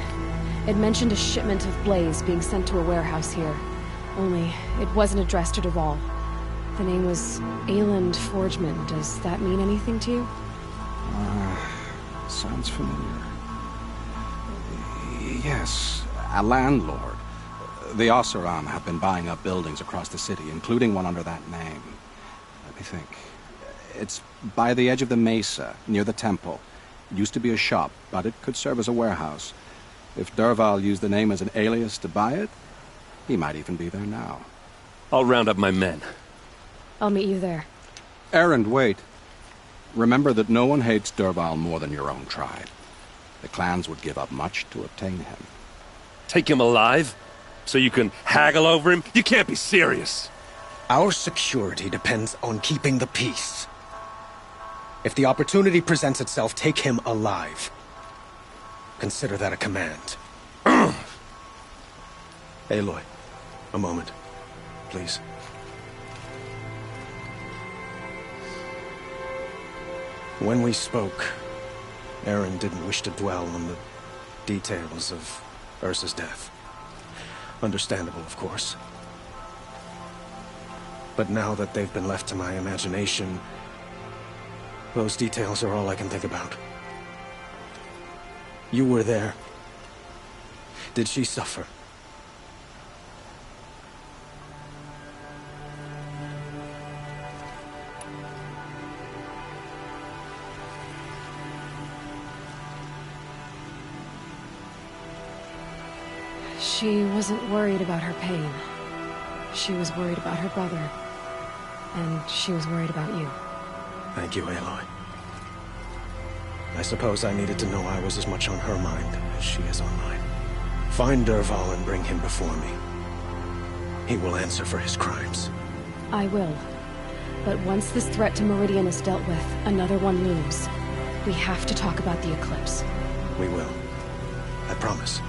It mentioned a shipment of blaze being sent to a warehouse here. Only, it wasn't addressed to Dervahl. The name was Ayland Forgeman. Does that mean anything to you? Sounds familiar. Yes, a landlord. The Oseram have been buying up buildings across the city, including one under that name. Let me think. It's by the edge of the mesa, near the temple. It used to be a shop, but it could serve as a warehouse. If Dervahl used the name as an alias to buy it, he might even be there now. I'll round up my men. I'll meet you there. Erend, wait. Remember that no one hates Dervahl more than your own tribe. The clans would give up much to obtain him. Take him alive? So you can haggle over him? You can't be serious. Our security depends on keeping the peace. If the opportunity presents itself, take him alive. Consider that a command. Aloy, a moment, please. When we spoke, Erend didn't wish to dwell on the details of Ursa's death. Understandable, of course. But now that they've been left to my imagination, those details are all I can think about. You were there. Did she suffer? She wasn't worried about her pain. She was worried about her brother. And she was worried about you. Thank you, Aloy. I suppose I needed to know I was as much on her mind as she is on mine. Find Dervahl and bring him before me. He will answer for his crimes. I will. But once this threat to Meridian is dealt with, another one looms. We have to talk about the eclipse. We will. I promise.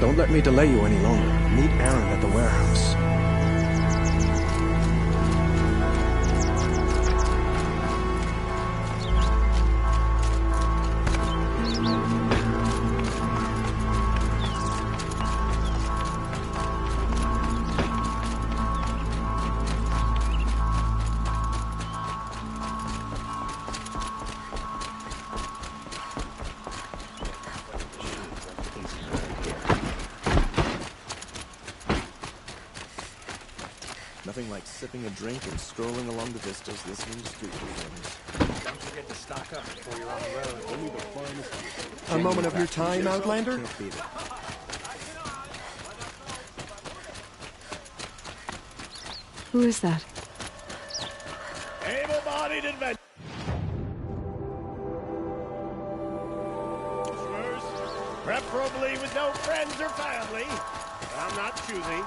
Don't let me delay you any longer. Meet Erend at the warehouse. Nothing like sipping a drink and strolling along the vistas listening to street performers. Don't forget to stock up before you're on the road. Only the finest. A moment of your time, Outlander? Who is that? Able-bodied adventurers, preferably with no friends or family. But I'm not choosy.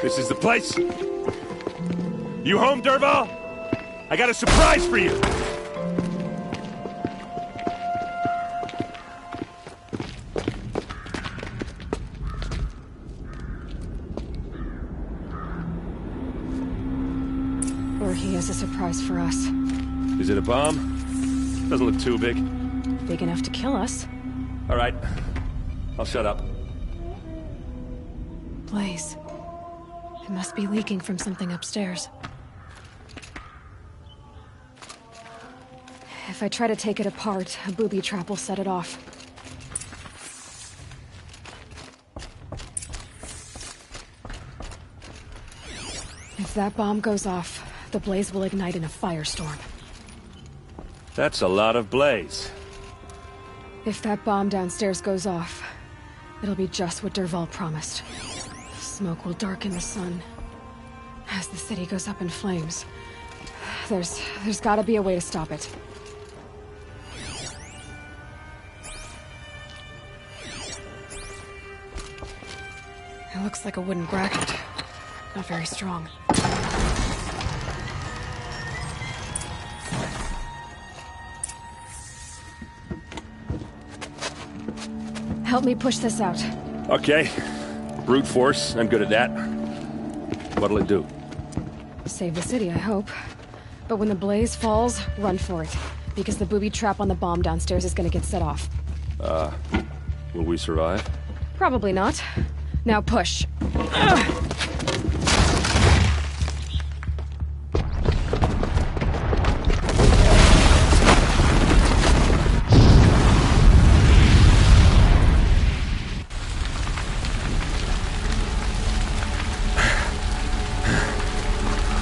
This is the place. You home, Dervahl? I got a surprise for you. Or he has a surprise for us. Is it a bomb? Doesn't look too big. Big enough to kill us. All right. I'll shut up. Blaze. It must be leaking from something upstairs. If I try to take it apart, a booby trap will set it off. If that bomb goes off, the blaze will ignite in a firestorm. That's a lot of blaze. If that bomb downstairs goes off, It'll be just what Dervahl promised. Smoke will darken the sun as the city goes up in flames. There's gotta be a way to stop it. It looks like a wooden bracket. Not very strong. Help me push this out. Okay. Brute force, I'm good at that. What'll it do? Save the city, I hope. But when the blaze falls, run for it. Because the booby trap on the bomb downstairs is gonna get set off. Will we survive? Probably not. Now push.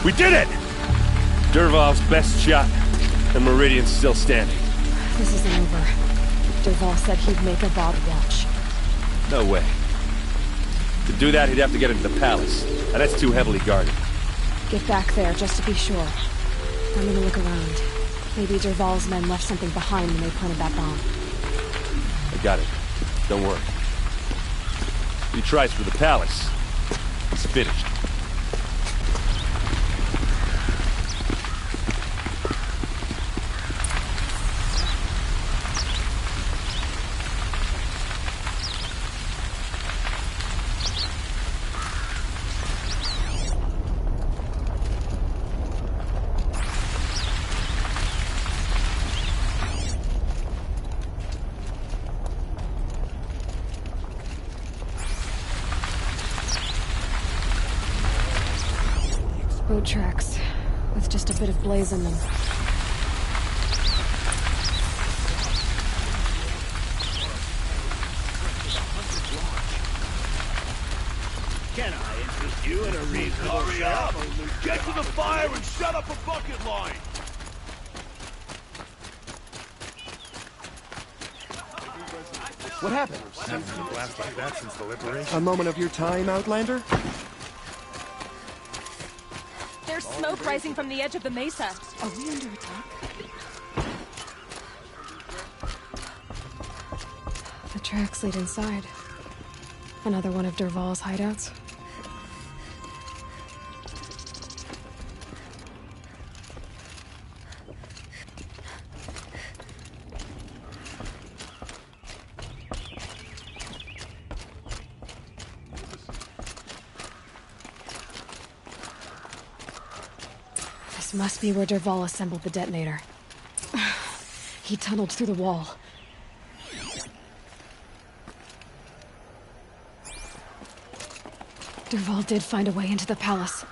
We did it! Dervahl's best shot, and Meridian's still standing. This isn't over. Dervahl said he'd make a Vought watch. No way. To do that, he'd have to get into the palace, and that's too heavily guarded. Get back there, just to be sure. I'm gonna look around. Maybe Dervahl's men left something behind when they planted that bomb. I got it. Don't worry. If he tries for the palace, he's finished. Boat tracks, with just a bit of blaze in them. Can I interest you in a reasonable Hurry up! shot? Get to the fire and shut up a bucket line! What happened? Last like that since the liberation. A moment of your time, Outlander? There's smoke rising from the edge of the mesa. Are we under attack? The tracks lead inside. Another one of Dervahl's hideouts. This must be where Dervahl assembled the detonator. He tunneled through the wall. Dervahl did find a way into the palace.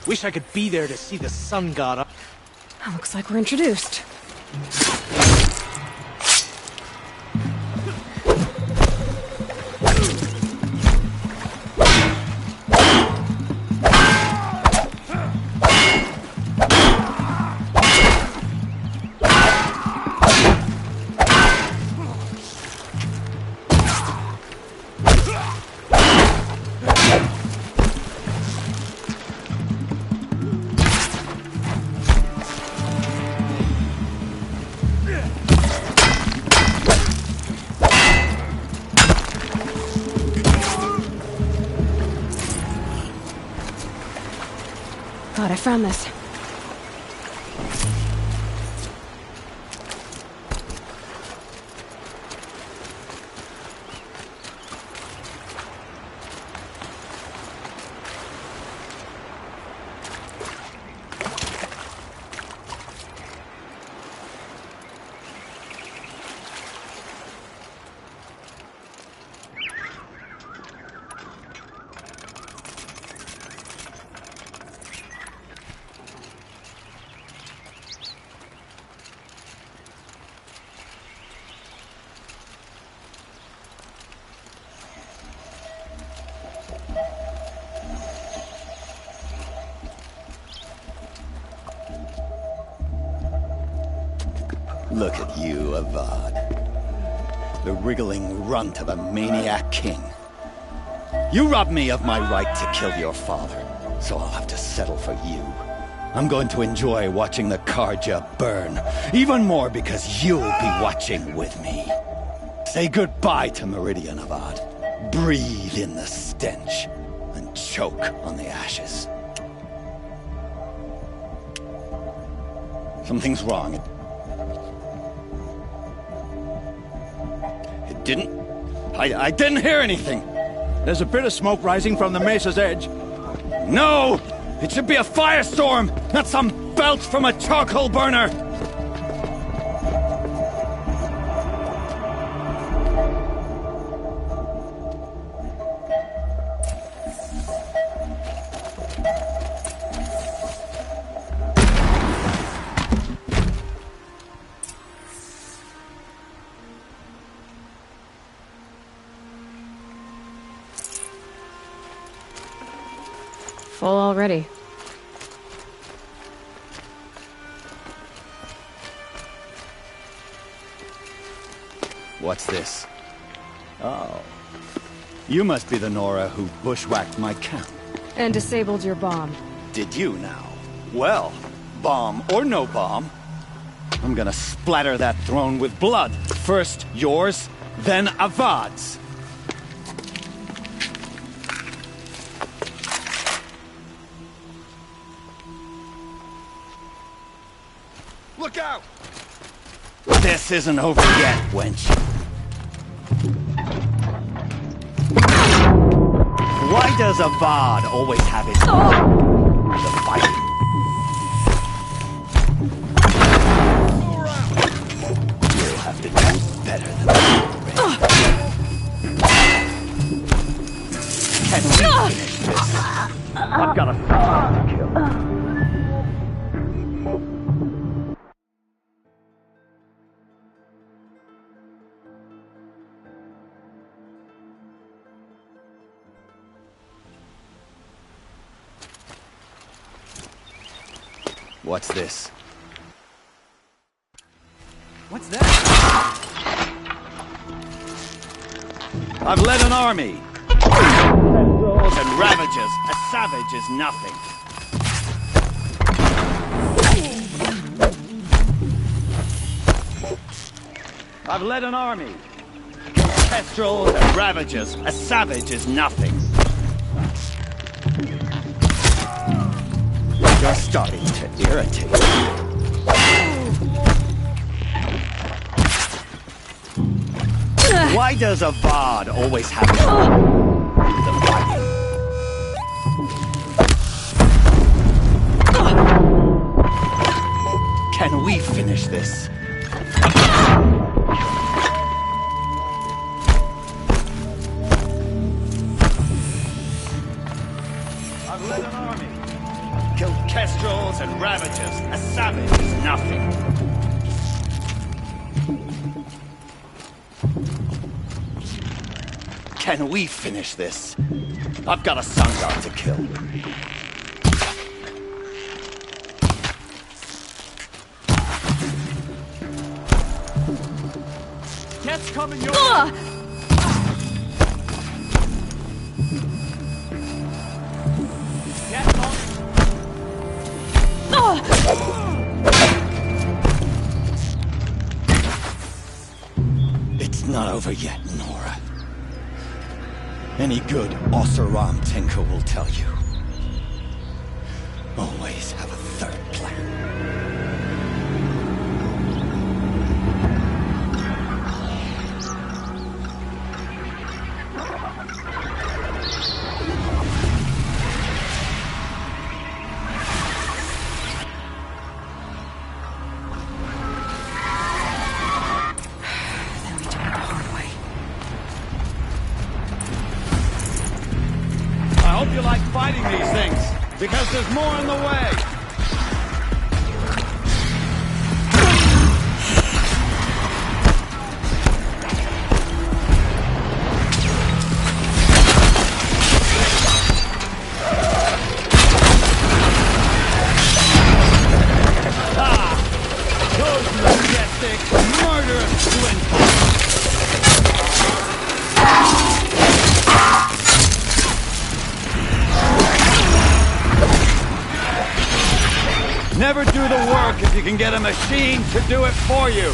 Wish I could be there to see the sun god up. Looks like we're introduced. thought I found this. Look at you, Avad. The wriggling runt of a maniac king. You robbed me of my right to kill your father, so I'll have to settle for you. I'm going to enjoy watching the Karja burn, even more because you'll be watching with me. Say goodbye to Meridian, Avad. Breathe in the stench, and choke on the ashes. Something's wrong. I didn't hear anything. There's a bit of smoke rising from the mesa's edge. No! It should be a firestorm, not some belch from a charcoal burner! Full already. What's this? Oh. You must be the Nora who bushwhacked my camp. And disabled your bomb. Did you now? Well, bomb or no bomb, I'm gonna splatter that throne with blood. First yours, then Avad's. Look out! This isn't over yet, wench. Why does Avad always have his the fighting? You'll have to do better than that. Can we finish this? I've got a son to kill. What's this? What's that? I've led an army. And ravages. A savage is nothing. I've led an army. Kestrels and ravages. A savage is nothing. You're starting to irritate me. Why does Avad always have the fighting? Can we finish this? I've led an army. Killed kestrels and ravagers. A savage is nothing. Can we finish this? I've got a sun god to kill. Cat's coming your way. Cat's on. It's not over yet, Nora. Any good Oseram tinker will tell you. Always fighting these things, because there's more in the way. Those majestic, murderous splinters. Never do the work if you can get a machine to do it for you.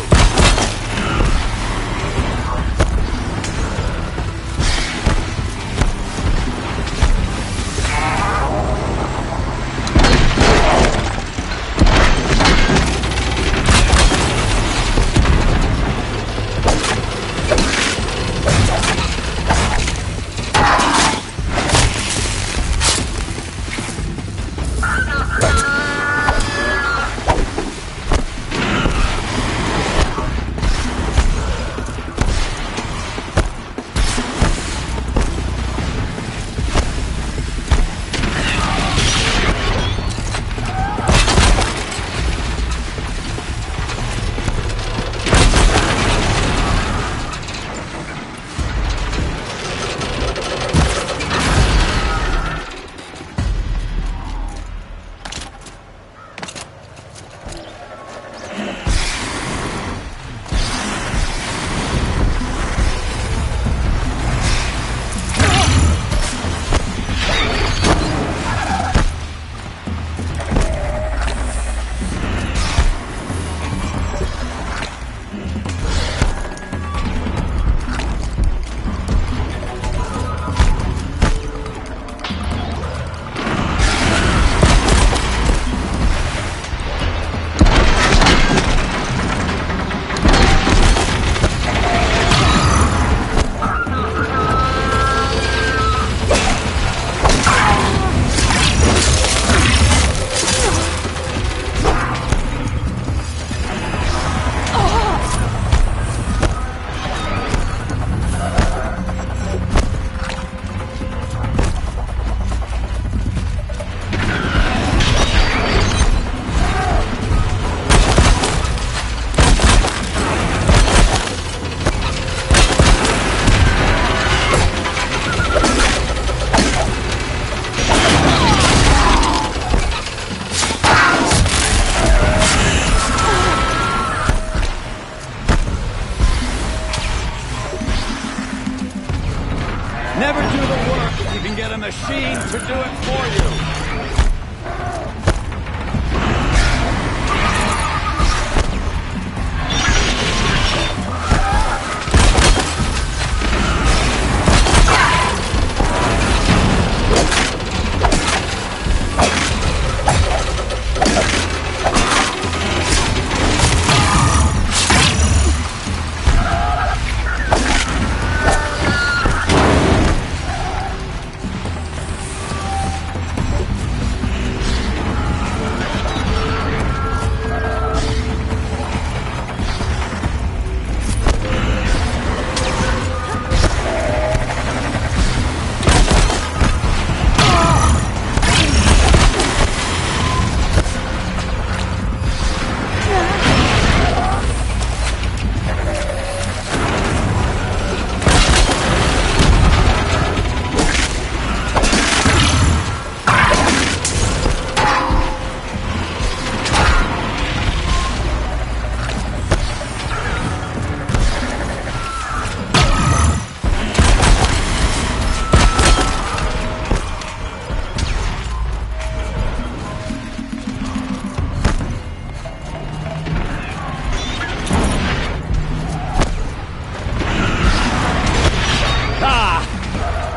Never do the work if you can get a machine to do it for you.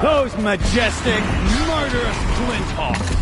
Those majestic, murderous Flinthawks!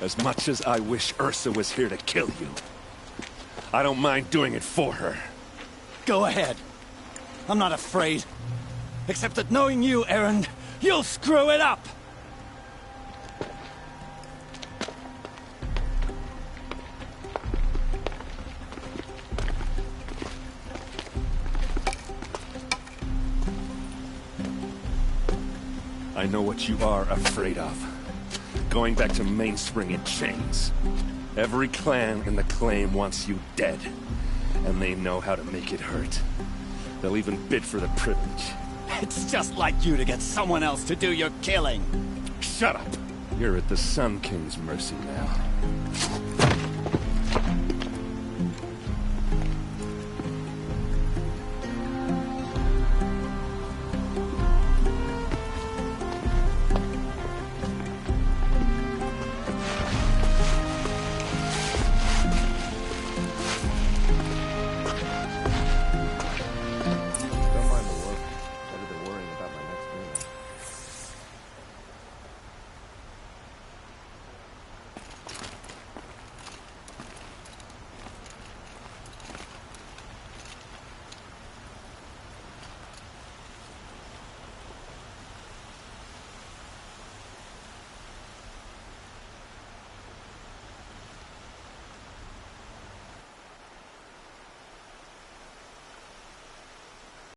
As much as I wish Ursa was here to kill you, I don't mind doing it for her. Go ahead. I'm not afraid. Except that knowing you, Aaron, you'll screw it up! I know what you are afraid of. Going back to Mainspring in chains. Every clan in the claim wants you dead. And they know how to make it hurt. They'll even bid for the privilege. It's just like you to get someone else to do your killing. Shut up! You're at the Sun King's mercy now.